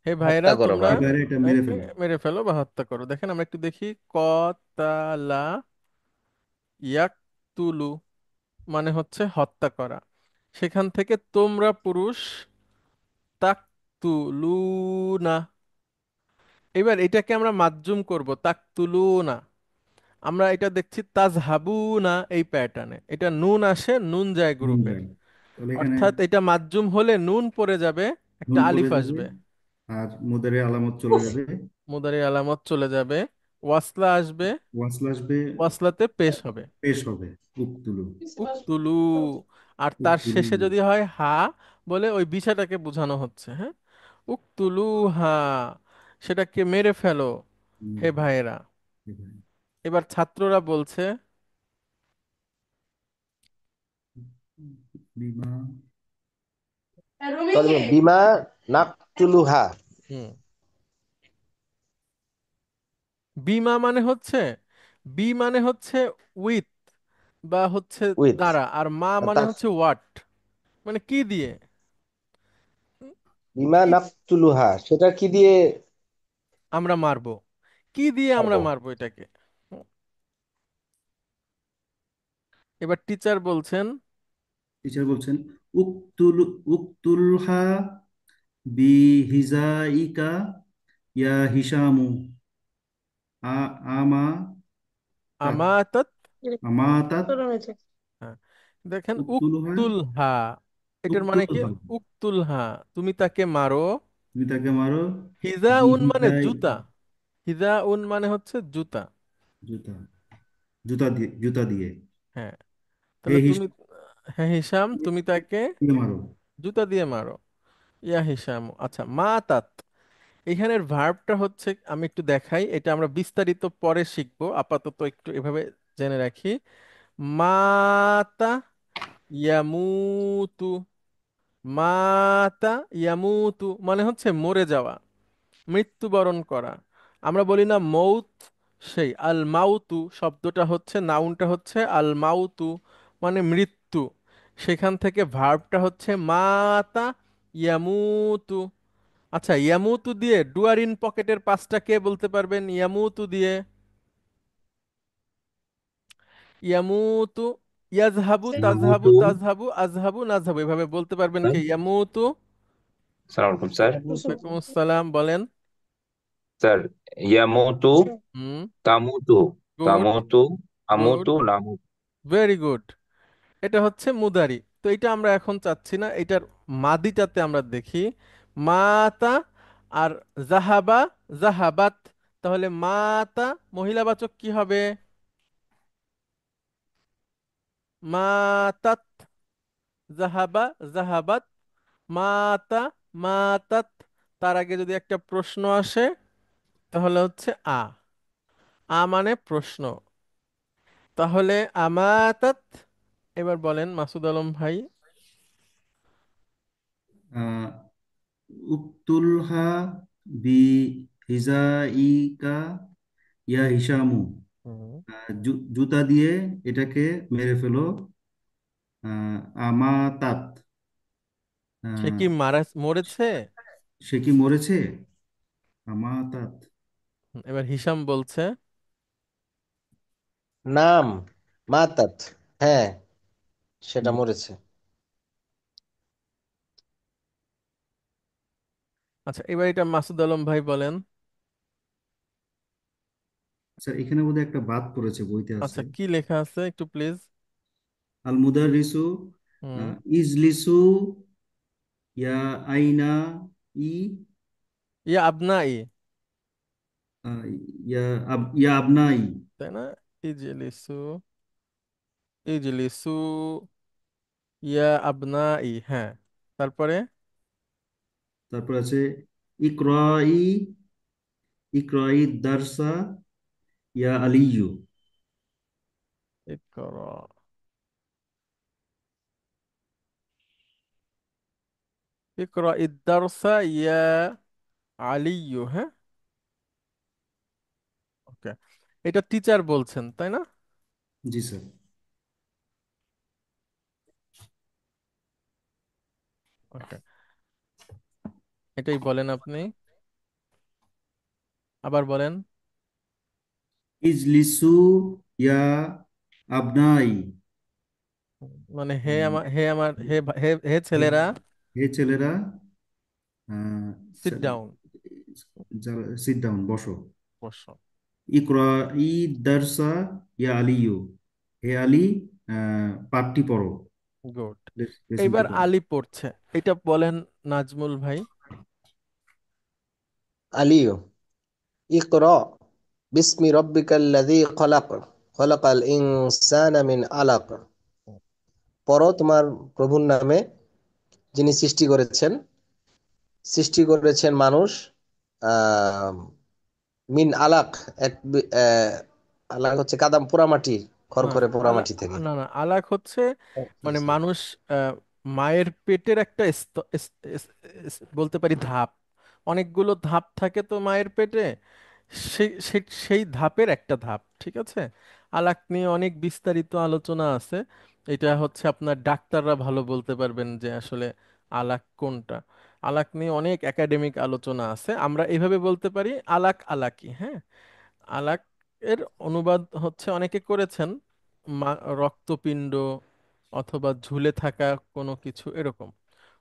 হে ভাইরা হত্যা করো তোমরা বা হে ভাইরা, এটা মেরে একে ফেলো। মেরে ফেলো বা হত্যা করো। দেখেন আমরা একটু দেখি, কতালা ইয়াকতুলু মানে হচ্ছে হত্যা করা। সেখান থেকে তোমরা পুরুষ, তাকতুলুনা। এবার এটাকে আমরা মাজ্জুম করব, তাকতুলুনা। আমরা এটা দেখছি তাজহাবুনা, এই প্যাটার্নে এটা নুন আসে, নুন যায় নুন গ্রুপের। যায়, তাহলে এখানে অর্থাৎ এটা মাজ্জুম হলে নুন পড়ে যাবে, একটা নুন পড়ে আলিফ যাবে, আসবে, আর মুদারে আলামত চলে যাবে, মুদারি আলামত চলে যাবে, ওয়াসলা আসবে, ওয়াসল আসবে, ওয়াসলাতে পেশ হবে পেশ হবে। উক্তুলু, উক্তুলু। আর তার উক্তুলু। শেষে যদি হয় হা, বলে ওই বিষয়টাকে বোঝানো হচ্ছে, হ্যাঁ। উক্তুলু হা, সেটাকে মেরে ফেলো হে ভাইয়েরা। এবার ছাত্ররা বলছে, বিমা, তাহলে বিমা নাকতুলুহা। হুম, বিমা মানে হচ্ছে, বি মানে হচ্ছে উইথ বা হচ্ছে উইথ, দ্বারা, আর মা মানে তার হচ্ছে হোয়াট, মানে কি দিয়ে। বিমা কি নাকতুলুহা, সেটা কি দিয়ে আমরা মারবো, কি দিয়ে আমরা পারবো? মারবো এটাকে। হুম, এবার টিচার বলছেন, টিচার বলছেন, উক্তুলু উক্তুলহা বিহিজাইকা ইয়া হিসামু। আ আমা তাত আমাতাত, আমাতাত হ্যাঁ, দেখেন উক্তুলহা, উকতুল হা, এটার মানে কি? উক্তুলহা, উকতুল হা, তুমি তাকে মারো। তুমি তাকে মারো। হিজা উন মানে বিহিজাই, জুতা, হিজা উন মানে হচ্ছে জুতা, জুতা, জুতা দিয়ে, জুতা দিয়ে। হ্যাঁ। হে তাহলে তুমি, হিসাম, হ্যাঁ হিসাম, তুমি তাকে দিয়ে মারো। জুতা দিয়ে মারো। ইয়া হিসাম, আচ্ছা মা তাত, এখানের ভার্বটা হচ্ছে, আমি একটু দেখাই, এটা আমরা বিস্তারিত পরে শিখবো, আপাতত একটু এভাবে জেনে রাখি। মাতা ইয়ামুতু, মাতা ইয়ামুতু মানে হচ্ছে মরে যাওয়া, মৃত্যুবরণ করা। আমরা বলি না মৌত, সেই আল মাউতু শব্দটা হচ্ছে, নাউনটা হচ্ছে আল মাউতু, মানে মৃত্যু। সেখান থেকে ভার্বটা হচ্ছে মাতা ইয়ামুতু। আচ্ছা, ইয়ামুতু দিয়ে ডুয়ার ইন পকেটের পাঁচটা কে বলতে পারবেন? ইয়ামুতু দিয়ে ইয়ামুতু, ইয়াজহাবু, তাজহাবু, ইয়ামুতু। তাজহাবু, আজহাবু, নাজহাবু, এভাবে বলতে পারবেন কে? ইয়ামুতু। সালাম আলাইকুম স্যার। ওয়ালাইকুম আসসালাম, বলেন। স্যার, ইয়ামুতু, হুম, তামুতু, গুড, তামুতু, গুড, আমুতু, নামুতু। Very good. এটা হচ্ছে মুদারি। তো এটা আমরা এখন চাচ্ছি না, এটার মাদিটাতে আমরা দেখি মাতা আর জাহাবা, জাহাবাত। তাহলে মাতা মহিলাবাচক কি হবে? মাতাত, জাহাবা, জাহাবাত, মাতা, মাতাত। তার আগে যদি একটা প্রশ্ন আসে তাহলে হচ্ছে আ মানে প্রশ্ন। তাহলে আমাতাত। এবার বলেন মাসুদ আলম ভাই। আহ, উক্তুলহা বি হিজাইকা ইয়া হিসামু। হুম। জুতা দিয়ে এটাকে মেরে ফেলো। আমাতাত। সে আহ, কি মরেছে? সে কি মরেছে? আমাতাত। এবার হিসাম বলছে। নাম, মাতাত, হ্যাঁ সেটা জি। মরেছে। আচ্ছা, এবার এটা মাসুদ আলম ভাই বলেন। স্যার এখানে বোধহয় একটা বাদ পড়েছে, বইতে আছে। আচ্ছা, কি লেখা আছে একটু প্লিজ। আল মুদাররিসু হুম। ইজলিসু ইয়া আইনা ই ইয়া আবনাই, আহ, ইয়া আবনাই। তাই না? ইজলিসু, ইজলিসু ইয়া আবনাই, হ্যাঁ। তারপরে তারপর আছে ইকরাই ইকরাই দারসা ইয়া আলিয়ু। ইকরা, ইকরা ইদ্দারসা ইয়া আলিয়ু, হ্যাঁ। ওকে, এটা টিচার বলছেন তাই না? জি স্যার। ওকে, এটাই বলেন আপনি, আবার বলেন। ইজলিসু ইয়া আবনাই। মানে হে আহ, আমার, হে আমার, হে হে ছেলেরা, হে ছেলেরা, সিট ডাউন, সিট ডাউন, বসো। বসো। ইকরা ই দারসা ইয়া আলিয়ু। হে আলী, পাঠটি পড়ো। গুড। লেসনটি এইবার পড়ো। আলী পড়ছে, এটা বলেন নাজমুল ভাই। আলিও, ইকরা বিস্মি রব্বিকাল্লাযী খলাক, খলাকাল ইনসানা মিন আলাক। পড়ো তোমার প্রভুর নামে, যিনি সৃষ্টি করেছেন, সৃষ্টি করেছেন মানুষ আহ মিন আলাক, এক আলাক হচ্ছে কাদাম পোড়ামাটি, না, খড়খড়ে আলা পোড়ামাটি থেকে। না না, আলাক হচ্ছে মানে আচ্ছা, মানুষ, মায়ের পেটের একটা বলতে পারি ধাপ। অনেকগুলো ধাপ থাকে তো মায়ের পেটে, সেই ধাপের একটা ধাপ, ঠিক আছে? আলাক নিয়ে অনেক বিস্তারিত আলোচনা আছে। এটা হচ্ছে আপনার ডাক্তাররা ভালো বলতে পারবেন যে আসলে আলাক কোনটা। আলাক নিয়ে অনেক একাডেমিক আলোচনা আছে, আমরা এইভাবে বলতে পারি আলাক আলাকি, হ্যাঁ। আলাক এর অনুবাদ হচ্ছে অনেকে করেছেন রক্তপিণ্ড অথবা ঝুলে থাকা কোনো কিছু এরকম।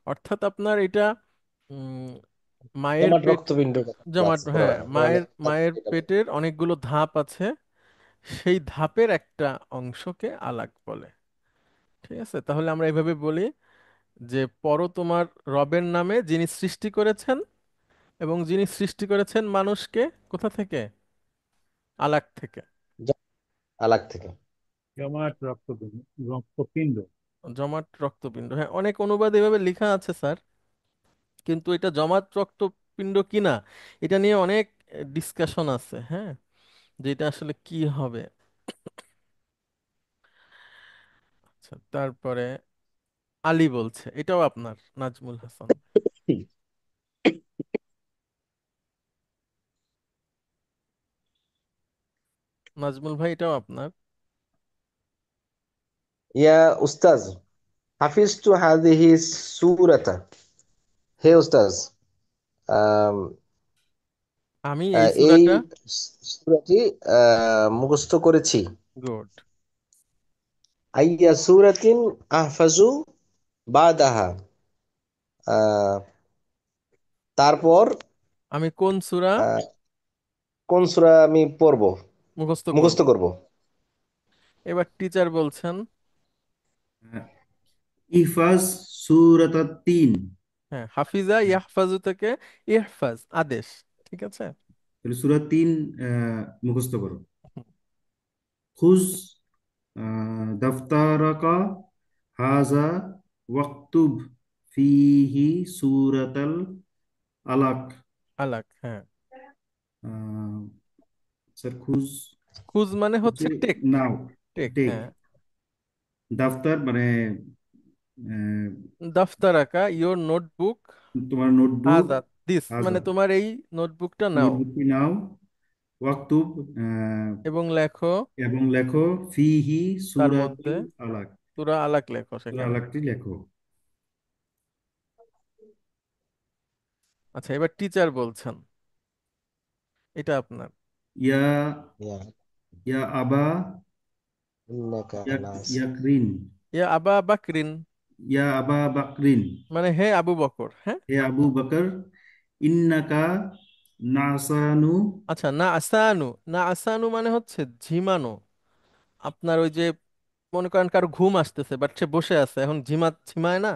অর্থাৎ আপনার এটা উম, মায়ের জমাট পেট, রক্তপিণ্ড জমাট, হ্যাঁ, মানে মায়ের মায়ের পেটের অনেকগুলো ধাপ আছে, সেই ধাপের একটা অংশকে আলাক বলে। ঠিক আছে, তাহলে আমরা এইভাবে বলি যে পরো তোমার রবের নামে যিনি সৃষ্টি করেছেন, এবং যিনি সৃষ্টি করেছেন মানুষকে কোথা থেকে? আলাক থেকে। আলাক থেকে। জমাট রক্তপিণ্ড, রক্তপিণ্ড। জমাট রক্তপিণ্ড, হ্যাঁ, অনেক অনুবাদ এভাবে লেখা আছে স্যার, কিন্তু এটা জমাট রক্তপিণ্ড কিনা এটা নিয়ে অনেক ডিসকাশন আছে, হ্যাঁ, যে এটা আসলে কি হবে। আচ্ছা, তারপরে আলী বলছে, এটাও আপনার নাজমুল হাসান। নাজমুল ভাই, এটাও আপনার। ইয়া উস্তাজ, হাফিজতু হাযিহি সূরাতা। হে উস্তাজ, আম, আমি এই এই সূরাটা, সূরাটি মুখস্থ করেছি। গুড। আইয়া সূরাতিন আহফাজু বাদাহা। তারপর আমি কোন সূরা আহ, কোন সূরা আমি পড়ব, মুখস্থ করব? মুখস্থ করব? এবার টিচার বলছেন। আহ, ইহফাজ সুরাত তিন। হ্যাঁ, হাফিজা ইয়াহফাজু থেকে ইহফাজ আদেশ। ঠিক আছে। তাহলে সুরা তিন মুখস্থ করো। খুজ দাফতারাকা হাজা ওয়াক্তুব ফিহি সুরাতাল আলাক। আলাক, হ্যাঁ। আহ, স্যার খুজ খুজ মানে হচ্ছে হচ্ছে টেক। নাও, টেক, টেক। হ্যাঁ। দাফতার মানে আহ, দাফতারাকা ইওর নোটবুক। তোমার নোটবুক। হাজা, দিস হাজা, মানে তোমার এই নোটবুকটা নাও নোটবুকটি নাও। ওয়াক্তুব এবং লেখো এবং লেখো ফিহি তার মধ্যে সূরাতুল আলাক। সূরা আলাক লেখো সূরা সেখানে। আলাকটি লেখো। আচ্ছা, এবার টিচার বলছেন, এটা আপনার। ইয়া ইয়া ইয়া আবা ইন্নাকা ইয়াকরিন। ইয়া আবা বাকরিন ইয়া আবা বাকরিন, মানে হে আবু বকর, হ্যাঁ। হে আবু বকর। ইন্নাকা নাসানু। আচ্ছা, না আসানু, না আসানু মানে হচ্ছে ঝিমানো। আপনার ওই যে মনে করেন কারো ঘুম আসতেছে বাট সে বসে আছে, এখন ঝিমায় না,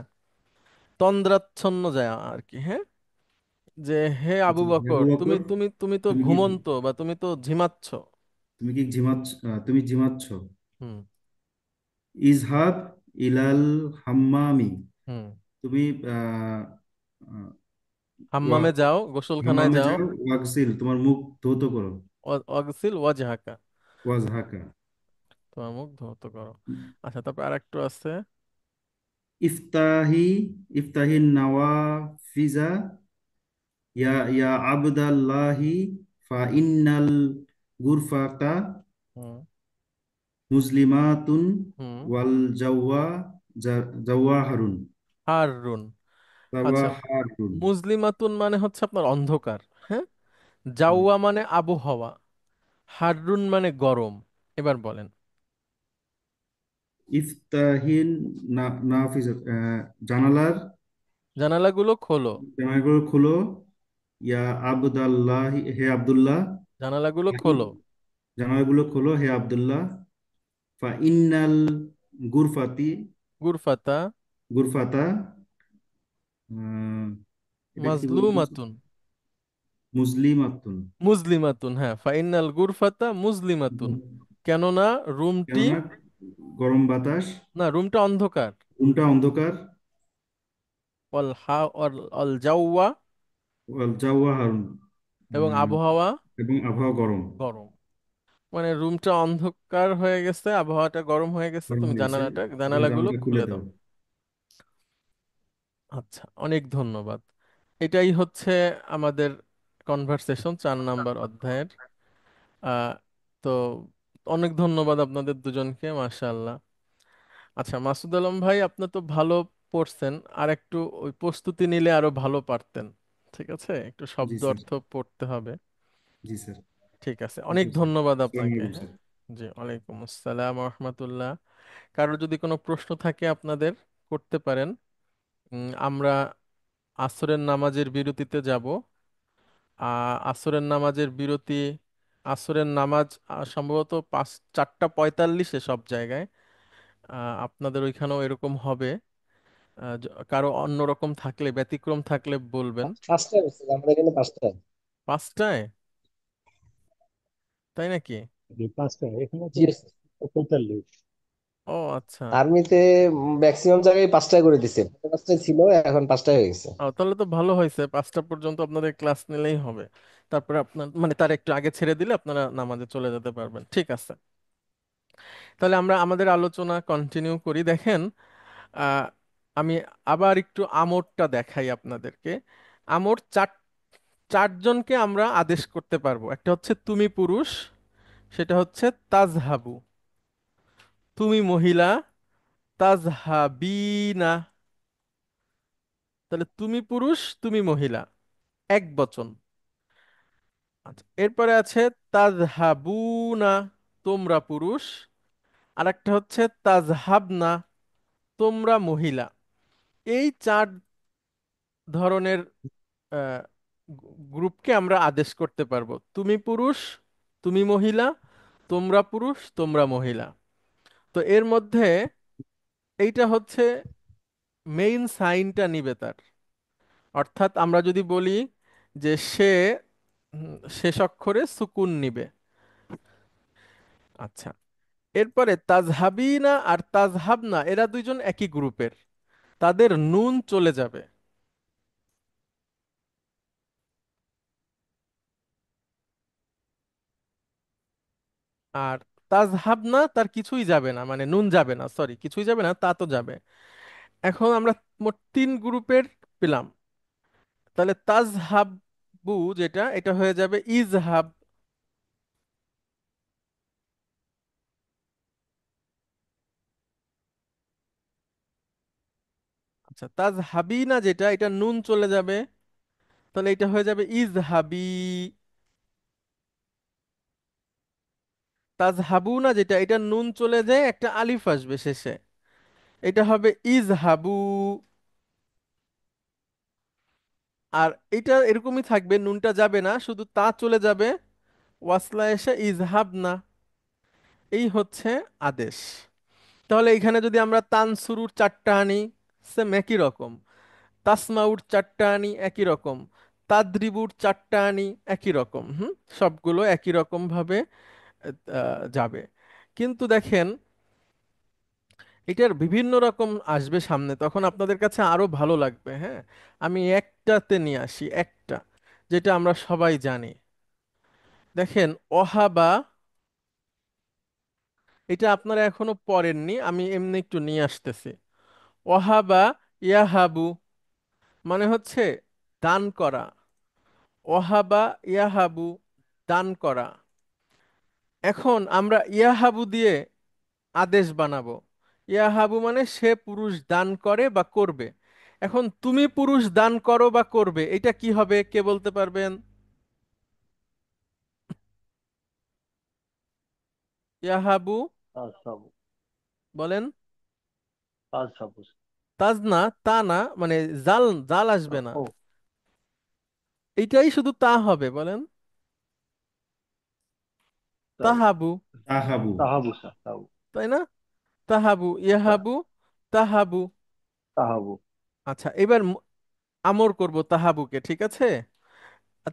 তন্দ্রাচ্ছন্ন যায় আর কি, হ্যাঁ। যে হে আবু আচ্ছা, হে বকর, আবু তুমি বকর, তুমি তুমি তো তুমি কি ঘুমন্ত বা তুমি তো ঝিমাচ্ছ। তুমি কি ঝিমাচ্ছ? তুমি ঝিমাচ্ছ। হুম। ইজহাব ইলাল হাম্মামি। হুম। তুমি আহ, আহ, হাম্মামে ওয়া- যাও, গোসলখানায় হাম্মামে যাও। যাও, ওয়াগসিল তোমার মুখ ধৌত করো। অগসিল ওয়াজহাকা, ওয়াজহাকা। তোমার মুখ ধৌত করো। আচ্ছা, তারপর আরেকটু আছে। ইফতাহি ইফতাহি নাওয়াফিজা ইয়া আবদাল্লাহি ফা ইন্নাল গুরফাতা হুম। মুসলিমাতুন হুম। ওয়াল জাওয়াহারুন। হারুন। আচ্ছা, জাওয়াহারুন। মুসলিমাতুন মানে হচ্ছে আপনার অন্ধকার, হ্যাঁ। হুম। জাওয়া মানে আবহাওয়া, হারুন মানে গরম। এবার বলেন। ইফতাহিন নাফিজা জানালার জানালাগুলো খোলো। জানালাগুলো খুলো। ইয়া আবদাল্লাহি, হে আব্দুল্লাহ। জানালাগুলো খোলো। জানালাগুলো খোলো হে আব্দুল্লাহ। ফা ইন্নাল গুরফাতি গুরফাতা গুরফাতা আহ, এটা কি বলতেছে? মাজলুমাতুন। মুসলিমাতুন। মুসলিমাতুন, হ্যাঁ, ফাইনাল গুরফাতা মুসলিমাতুন। কেননা রুমটি, কেননা গরম বাতাস। না রুমটা অন্ধকার। রুমটা অন্ধকার। অল হা অল অল জাওয়া, ওয়াল জাওয়াহারুন, এবং আবহাওয়া এবং আবহাওয়া গরম। গরম। মানে রুমটা অন্ধকার হয়ে গেছে, আবহাওয়াটা গরম হয়ে গেছে, গরম তুমি হয়ে গেছে, তাহলে জানালাগুলো জানালাটা খুলে খুলে দাও। দাও। আচ্ছা, অনেক ধন্যবাদ। এটাই হচ্ছে আমাদের কনভারসেশন 4 নাম্বার অধ্যায়ের। আহ তো অনেক ধন্যবাদ আপনাদের দুজনকে, মাশাআল্লাহ। আচ্ছা, মাসুদ আলম ভাই, আপনি তো ভালো পড়ছেন, আর একটু ওই প্রস্তুতি নিলে আরো ভালো পারতেন। ঠিক আছে, একটু জি শব্দ স্যার। অর্থ পড়তে হবে। জি স্যার। ঠিক আছে, ওকে অনেক স্যার। ধন্যবাদ আসসালামু আপনাকে, আলাইকুম হ্যাঁ। স্যার। জি, ওয়ালাইকুম আসসালাম রহমতুল্লাহ। কারো যদি কোনো প্রশ্ন থাকে আপনাদের, করতে পারেন। আমরা আসরের নামাজের বিরতিতে যাব। আসরের নামাজের বিরতি, আসরের নামাজ সম্ভবত 4টা 45-এ সব জায়গায়। আপনাদের ওইখানেও এরকম হবে। কারো অন্যরকম থাকলে, ব্যতিক্রম থাকলে বলবেন। পাঁচটায় হচ্ছে আমাদের এখানে পাঁচটায়। 5টায়, তাই নাকি? যে পাঁচটা, এখানে তো জি। 45। ও আচ্ছা। আর্মিতে ম্যাক্সিমাম জায়গায় পাঁচটায় করে দিচ্ছে, পাঁচটায় ছিল, এখন পাঁচটায় হয়ে গেছে। তাহলে তো ভালো হয়েছে, 5টা পর্যন্ত আপনাদের ক্লাস নিলেই হবে। তারপরে আপনার মানে তার একটু আগে ছেড়ে দিলে আপনারা নামাজে চলে যেতে পারবেন। ঠিক আছে, তাহলে আমরা আমাদের আলোচনা কন্টিনিউ করি। দেখেন, আহ, আমি আবার একটু আমরটা দেখাই আপনাদেরকে। আমর চারজনকে আমরা আদেশ করতে পারবো। একটা হচ্ছে তুমি পুরুষ, সেটা হচ্ছে তাজহাবু। তুমি মহিলা, তাজহাবিনা। তাহলে তুমি পুরুষ, তুমি মহিলা, এক বচন। আচ্ছা, এরপরে আছে তাজহাবুনা, তোমরা পুরুষ। আর একটা হচ্ছে তাজহাবনা, তোমরা মহিলা। এই 4 ধরনের আহ, গ্রুপকে আমরা আদেশ করতে পারবো। তুমি পুরুষ, তুমি মহিলা, তোমরা পুরুষ, তোমরা মহিলা। তো এর মধ্যে এইটা হচ্ছে মেইন সাইনটা নিবে তার। অর্থাৎ আমরা যদি বলি যে সে, শেষ অক্ষরে সুকুন নিবে। আচ্ছা, এরপরে তাজহাবিনা আর তাজহাবনা এরা দুইজন একই গ্রুপের, তাদের নুন চলে যাবে। আর তাজহাবনা তার কিছুই যাবে না, মানে নুন যাবে না, সরি কিছুই যাবে না, তা তো যাবে। এখন আমরা মোট তিন গ্রুপের পেলাম। তাহলে তাজহাবু যেটা, এটা হয়ে যাবে ইজহাব। আচ্ছা, তাজহাবিনা যেটা, এটা নুন চলে যাবে, তাহলে এটা হয়ে যাবে ইজহাবি। তাজহাবুনা যেটা, এটা নুন চলে যায়, একটা আলিফ আসবে শেষে, এটা হবে ইজহাবু। আর এটা এরকমই থাকবে, নুনটা যাবে না, শুধু তা চলে যাবে, ওয়াসলা এসে ইজহাব না। এই হচ্ছে আদেশ। তাহলে এখানে যদি আমরা তানসুরুর চারটা আনি, সেম একই রকম। তাসমাউর চারটা আনি, একই রকম। তাদরিবুর চারটা আনি, একই রকম। সবগুলো একই রকম ভাবে যাবে। কিন্তু দেখেন, এটার বিভিন্ন রকম আসবে সামনে, তখন আপনাদের কাছে আরো ভালো লাগবে। হ্যাঁ, আমি একটাতে নিয়ে আসি, একটা যেটা আমরা সবাই জানি। দেখেন, অহাবা, এটা আপনারা এখনো পড়েননি, আমি এমনি একটু নিয়ে আসতেছি। ওহাবা ইয়াহাবু মানে হচ্ছে দান করা। ওহাবা ইয়াহাবু, দান করা। এখন আমরা ইয়াহাবু দিয়ে আদেশ বানাবো। ইয়াহাবু মানে সে পুরুষ দান করে বা করবে। এখন তুমি পুরুষ দান করো বা করবে, এটা কি হবে কে বলতে পারবেন? ইয়াহাবু, তাজহাবু। বলেন। তাজহাবু। তাজ না, তা না, মানে জাল, জাল আসবে না, ও, এইটাই শুধু তা হবে, বলেন। তা- তাহাবু, তাহাবু। তাহাবু স্যার, তাহাবু। তাই না? তাহাবু, তা- ইয়াহাবু, তাহাবু। তাহাবু। আচ্ছা, এবার আমর করব তাহাবুকে, ঠিক আছে?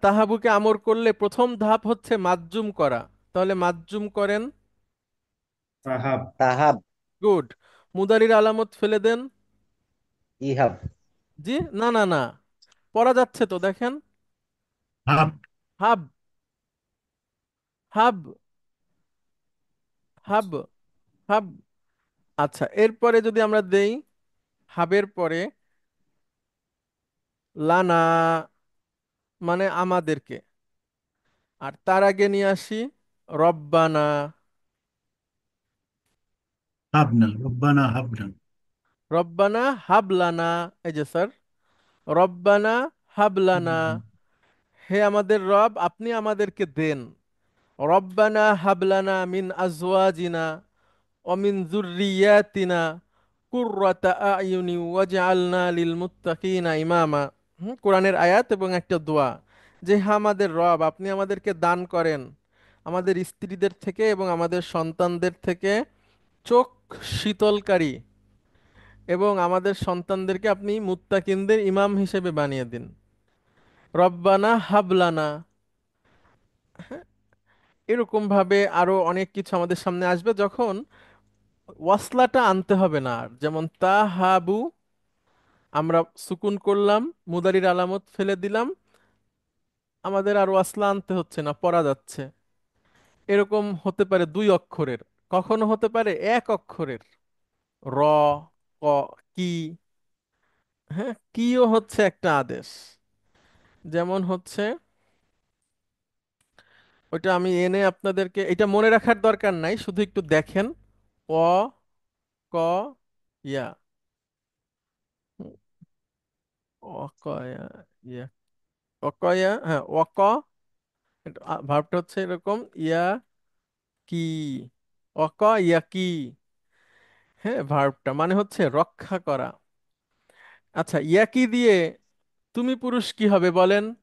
তাহাবুকে আমর করলে প্রথম ধাপ হচ্ছে মাজজুম করা, তাহলে মাজজুম করেন। তাহাব। তাহাব। গুড। মুদারির আলামত ফেলে দেন। ইহাব। জি, না না না, পড়া যাচ্ছে তো, দেখেন। Hub. Hub, hub, hub, hub. আচ্ছা, এরপরে যদি আমরা দেই হাবের পরে লানা, মানে আমাদেরকে। আর তার আগে নিয়ে আসি রব্বানা। হাবনা, রব্বানা হাবনা। রব্বানা হাবলানা, এই যে স্যার, রব্বানা হাবলানা, হে আমাদের রব আপনি আমাদেরকে দেন। রব্বানা হাবলানা মিন আজওয়াজিনা ও মিন যুররিয়াতিনা কুররাতা আয়ুনি ওয়াজআলনা লিল মুত্তাকিনা ইমামা। কোরআনের আয়াত এবং একটা দোয়া, যে হ্যাঁ আমাদের রব আপনি আমাদেরকে দান করেন আমাদের স্ত্রীদের থেকে এবং আমাদের সন্তানদের থেকে চোখ শীতলকারী, এবং আমাদের সন্তানদেরকে আপনি মুত্তাকিনদের ইমাম হিসেবে বানিয়ে দিন। রব্বানা হাবলানা। এরকম ভাবে আরো অনেক কিছু আমাদের সামনে আসবে, যখন ওয়াসলাটা আনতে হবে না আর। যেমন তাহাবু, আমরা সুকুন করলাম, মুদারির আলামত ফেলে দিলাম, আমাদের আর ওয়াসলা আনতে হচ্ছে না, পড়া যাচ্ছে। এরকম হতে পারে দুই অক্ষরের, কখনো হতে পারে এক অক্ষরের। র, ক, কি। হ্যাঁ, কিও হচ্ছে একটা আদেশ। যেমন হচ্ছে, ওইটা আমি এনে আপনাদেরকে, এটা মনে রাখার দরকার নাই, শুধু একটু দেখেন। অ, ক, ইয়া। হুম, অ, ক, ইয়া, ইয়া, অ, ক, ইয়া, হ্যাঁ, অ, ক। ভার্বটা হচ্ছে এরকম, ইয়া কি, অ, ক, ইয়া কি। হ্যাঁ, ভার্বটা মানে হচ্ছে রক্ষা করা। আচ্ছা, ইয়া কি দিয়ে তুমি পুরুষ কি হবে বলেন?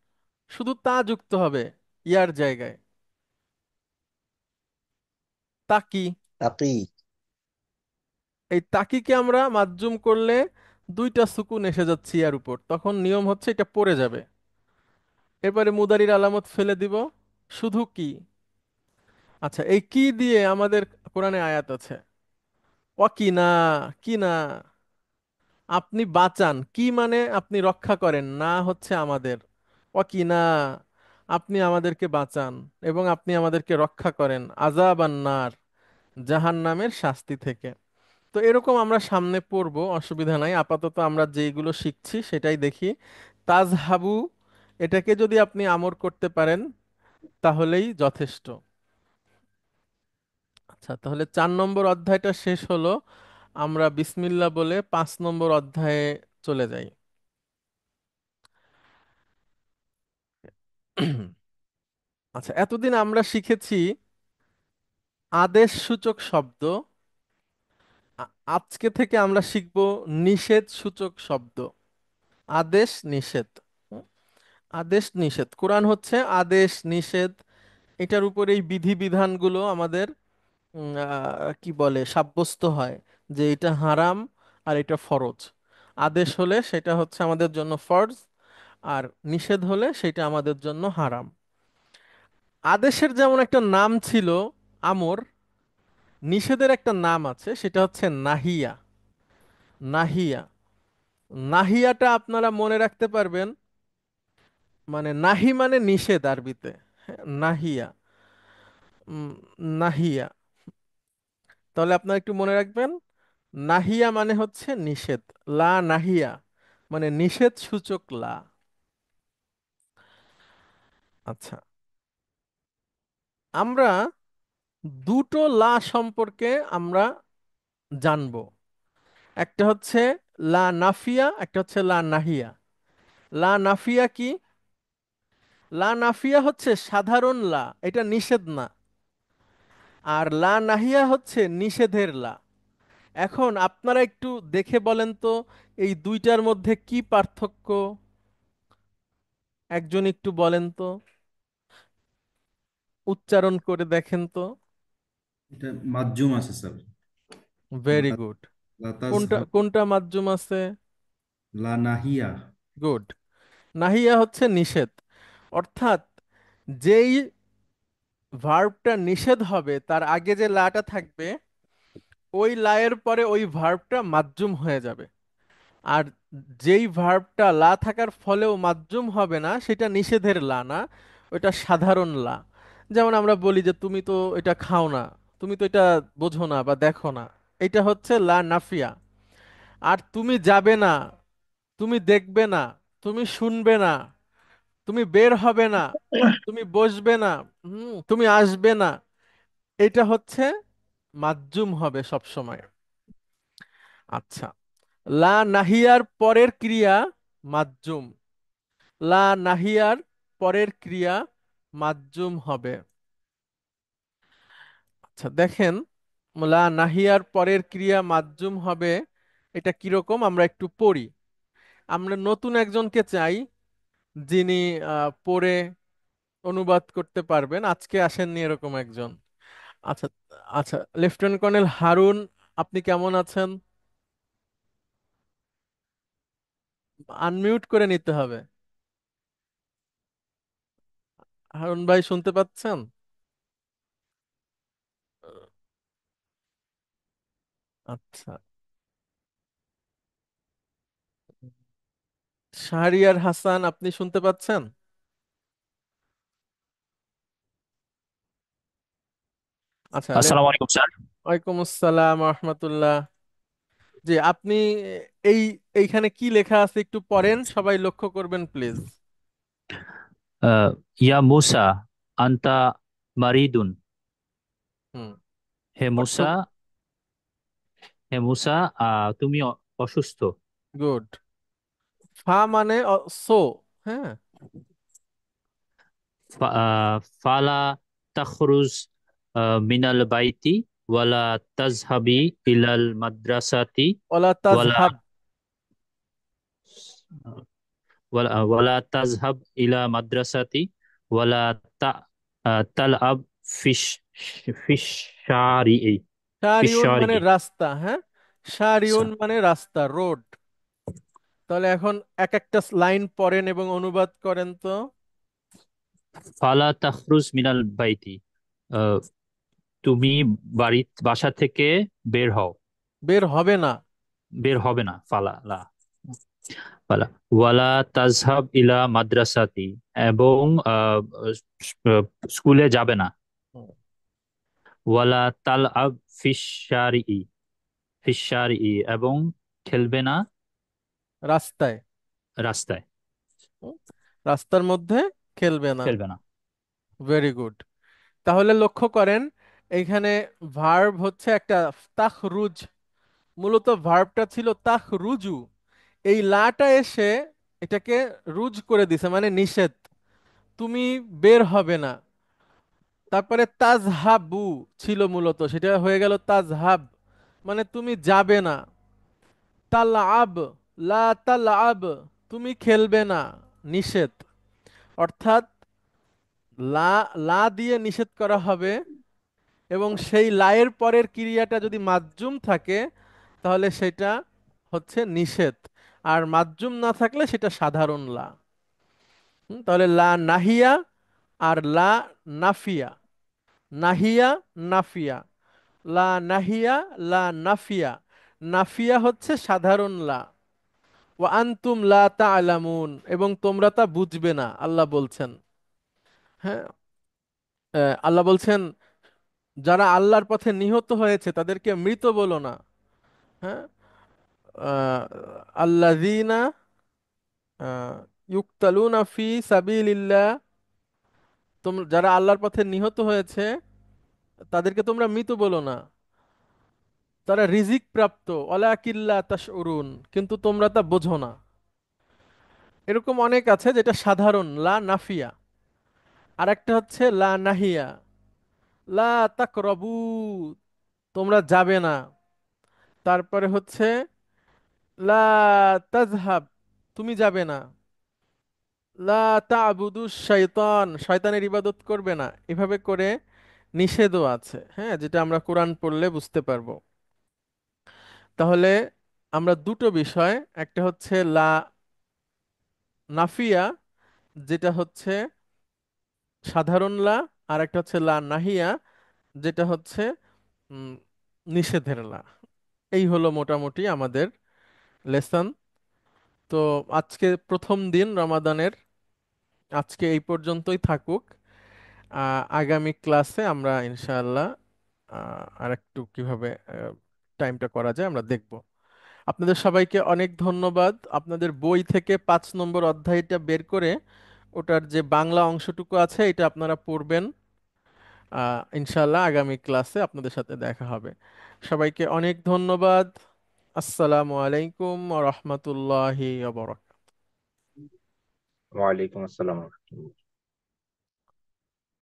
শুধু তা যুক্ত হবে ইয়ার জায়গায়। তা কি? তাকি। এই তাকিকে আমরা মাজজুম করলে দুইটা সুকুন এসে যাচ্ছে ইয়ার উপর, তখন নিয়ম হচ্ছে এটা পড়ে যাবে। এরপরে মুদারির আলামত ফেলে দিব, শুধু কি। আচ্ছা, এই কি দিয়ে আমাদের কোরআনে আয়াত আছে, ওয়াকিনা, কি না, আপনি বাঁচান, কি মানে আপনি রক্ষা করেন, না হচ্ছে আমাদের, ওয়াকিনা, আপনি আমাদেরকে বাঁচান এবং আপনি আমাদেরকে রক্ষা করেন আযাবান্নার, জাহান্নামের শাস্তি থেকে। তো এরকম আমরা সামনে পড়বো, অসুবিধা নাই, আপাতত আমরা যেইগুলো শিখছি সেটাই দেখি। তাজহাবু, এটাকে যদি আপনি আমর করতে পারেন তাহলেই যথেষ্ট। আচ্ছা, তাহলে 4 নম্বর অধ্যায়টা শেষ হলো, আমরা বিসমিল্লাহ বলে 5 নম্বর অধ্যায়ে চলে যাই। আচ্ছা, এতদিন আমরা শিখেছি আদেশ সূচক শব্দ, আজকে থেকে আমরা শিখব নিষেধ সূচক শব্দ। আদেশ নিষেধ। হুম? আদেশ নিষেধ, কোরআন হচ্ছে আদেশ নিষেধ, এটার উপরে এই বিধিবিধানগুলো আমাদের কি বলে সাব্যস্ত হয় যে এটা হারাম আর এটা ফরজ। আদেশ হলে সেটা হচ্ছে আমাদের জন্য ফরজ, আর নিষেধ হলে সেটা আমাদের জন্য হারাম। আদেশের যেমন একটা নাম ছিল আমর, নিষেধের একটা নাম আছে, সেটা হচ্ছে নাহিয়া। নাহিয়া, নাহিয়াটা আপনারা মনে রাখতে পারবেন, মানে নাহি মানে নিষেধ আরবিতে। হ্যাঁ, নাহিয়া, উম, নাহিয়া, তাহলে আপনারা একটু মনে রাখবেন, নাহিয়া মানে হচ্ছে নিষেধ, লা নাহিয়া মানে নিষেধ সূচক লা। আচ্ছা, আমরা দুটো লা সম্পর্কে আমরা জানবো, একটা হচ্ছে লা নাফিয়া, একটা হচ্ছে লা নাহিয়া। লা নাফিয়া কি? লা নাফিয়া হচ্ছে সাধারণ লা, এটা নিষেধ না। আর লা নাহিয়া হচ্ছে নিষেধের লা। এখন আপনারা একটু দেখে বলেন তো এই দুইটার মধ্যে কি পার্থক্য, একজন একটু বলেন তো, উচ্চারণ করে দেখেন তো। এটা মাজ্জুম আছে স্যার। ভেরি লা গুড। লা কোনটা তাজহাব, কোনটা মাধ্যম আছে? লা নাহিয়া। গুড। নাহিয়া হচ্ছে নিষেধ, অর্থাৎ যেই ভার্বটা নিষেধ হবে তার আগে যে লাটা থাকবে, ওই লায়ের পরে ওই ভার্বটা মাধ্যম হয়ে যাবে। আর যেই ভার্বটা লা থাকার ফলেও মাধ্যম হবে না, সেটা নিষেধের লা না, ওটা সাধারণ লা। যেমন আমরা বলি যে তুমি তো এটা খাও না, তুমি তো এটা বোঝো না বা দেখো না, এটা হচ্ছে লা নাফিয়া। আর তুমি যাবে না, তুমি দেখবে না, তুমি শুনবে না, তুমি বের হবে না, তুমি বসবে না, তুমি আসবে না, এটা হচ্ছে মাজ্জুম হবে সব সময়। আচ্ছা, লা নাহিয়ার পরের ক্রিয়া মাজ্জুম, লা নাহিয়ার পরের ক্রিয়া মাজ্জুম হবে। আচ্ছা দেখেন, লা নাহিয়ার পরের ক্রিয়া মাজ্জুম হবে, এটা কিরকম আমরা একটু পড়ি। আমরা নতুন একজনকে চাই যিনি পড়ে অনুবাদ করতে পারবেন, আজকে আসেননি এরকম একজন। আচ্ছা, আচ্ছা, লেফটেন্যান্ট কর্নেল হারুন, আপনি কেমন আছেন? আনমিউট করে নিতে হবে। হারুন ভাই শুনতে পাচ্ছেন? আচ্ছা, শাহরিয়ার হাসান, আপনি শুনতে পাচ্ছেন? আচ্ছা, আসসালামু আলাইকুম স্যার। ওয়ালাইকুম আসসালাম রহমতুল্লাহ। জি, আপনি এই এইখানে কি লেখা আছে একটু পড়েন, সবাই লক্ষ্য করবেন প্লিজ। আহ, ইয়া মুসা আন্তা মারিদুন। হুম, হে অর্থ। মুসা, হে মুসা, তুমি অসুস্থ। গুড। ফা মানে সো, হ্যাঁ। ফালা তাখরুজ মিনাল বাইতি ওয়ালা তাজহাবি ইলাল মাদ্রাসাতি ওলা ওয়ালা তাজহাব। ওয়ালা তাজহাব ইলা মাদ্রাসাতি ওয়ালা তা তালআব ফিশ ফিশ শারিই ফিশ শারিউন মানে শারিই। রাস্তা, হ্যাঁ। আচ্ছা, শারিউন মানে রাস্তা, রোড। তাহলে এখন এক একটা লাইন পড়েন এবং অনুবাদ করেন তো। ফালা তাখরুজ মিনাল বাইতি, আহ, তুমি বাসা থেকে বের হও, বের হবে না। বের হবে না, ফালা লা ফালা। ওয়ালা তাজহাব ইলা মাদ্রাসাতি, এবং আহ, স্কুলে যাবে না। হুম, ওয়ালা তাল আব ফিসারি, ফিসারি, এবং খেলবে না রাস্তায়। রাস্তায়, হুম, রাস্তার মধ্যে খেলবে না। খেলবে না। Very good. তাহলে লক্ষ্য করেন এইখানে ভার্ব হচ্ছে একটা তাখরুজ, মূলত ভার্বটা ছিল তাখরুজু। এই লাটা এসে এটাকে রুজ করে দিছে, মানে নিষেধ, তুমি বের হবে না। তারপরে তাজহাবু ছিল মূলত, সেটা হয়ে গেল তাজহাব, মানে তুমি যাবে না। তালআব, লা তালআব, তুমি খেলবে না, নিষেধ। অর্থাৎ লা, লা দিয়ে নিষেধ করা হবে, এবং সেই লায়ের পরের ক্রিয়াটা যদি মাজজুম থাকে তাহলে সেটা হচ্ছে নিষেধ, আর মাজজুম না থাকলে সেটা সাধারণ লা। তাহলে লা নাহিয়া আর লা নাফিয়া। নাহিয়া, নাফিয়া। লা নাহিয়া, লা নাফিয়া। নাফিয়া হচ্ছে সাধারণ লা। ওয়া আনতুম লা তা'লামুন, এবং তোমরা তা বুঝবে না, আল্লাহ বলছেন। হ্যাঁ, আল্লাহ বলছেন যারা আল্লাহর পথে নিহত হয়েছে তাদেরকে মৃত বলো না। হ্যাঁ, আল্লাযীনা ইউকতালুনা ফি সাবিলিল্লাহ, তোমরা যারা আল্লাহর পথে নিহত হয়েছে তাদেরকে তোমরা মৃত বলো না, তারা রিজিক প্রাপ্ত, ওয়ালাকিল্লা তাশউরুন, কিন্তু তোমরা তা বোঝো না। এরকম অনেক আছে যেটা সাধারণ লা নাফিয়া। আর একটা হচ্ছে লা নাহিয়া, লা তাকরাবু, তোমরা যাবে না। তারপরে হচ্ছে লা তাজহাব, তুমি যাবে না। লা তা'বুদু শাইতান, শয়তানের ইবাদত করবে না। এভাবে করে নিষেধও আছে, হ্যাঁ, যেটা আমরা কোরআন পড়লে বুঝতে পারবো। তাহলে আমরা দুটো বিষয়, একটা হচ্ছে লা নাফিয়া, যেটা হচ্ছে সাধারণ লা, আর একটা হচ্ছে লা নাহিয়া, যেটা হচ্ছে উম, নিষেধের লা। এই হলো মোটামুটি আমাদের লেসন। তো আজকে প্রথম দিন রমাদানের, আজকে এই পর্যন্তই থাকুক। আগামী ক্লাসে আমরা ইনশাআল্লাহ আর একটু কিভাবে টাইমটা করা যায় আমরা দেখব। আপনাদের সবাইকে অনেক ধন্যবাদ। আপনাদের বই থেকে 5 নম্বর অধ্যায়টা বের করে ওটার যে বাংলা অংশটুকু আছে এটা আপনারা পড়বেন। ইনশাআল্লাহ আগামী ক্লাসে আপনাদের সাথে দেখা হবে। সবাইকে অনেক ধন্যবাদ। আসসালামু আলাইকুম ওয়া রাহমাতুল্লাহি ওয়া বারাকাতুহু। ওয়ালাইকুম আসসালাম।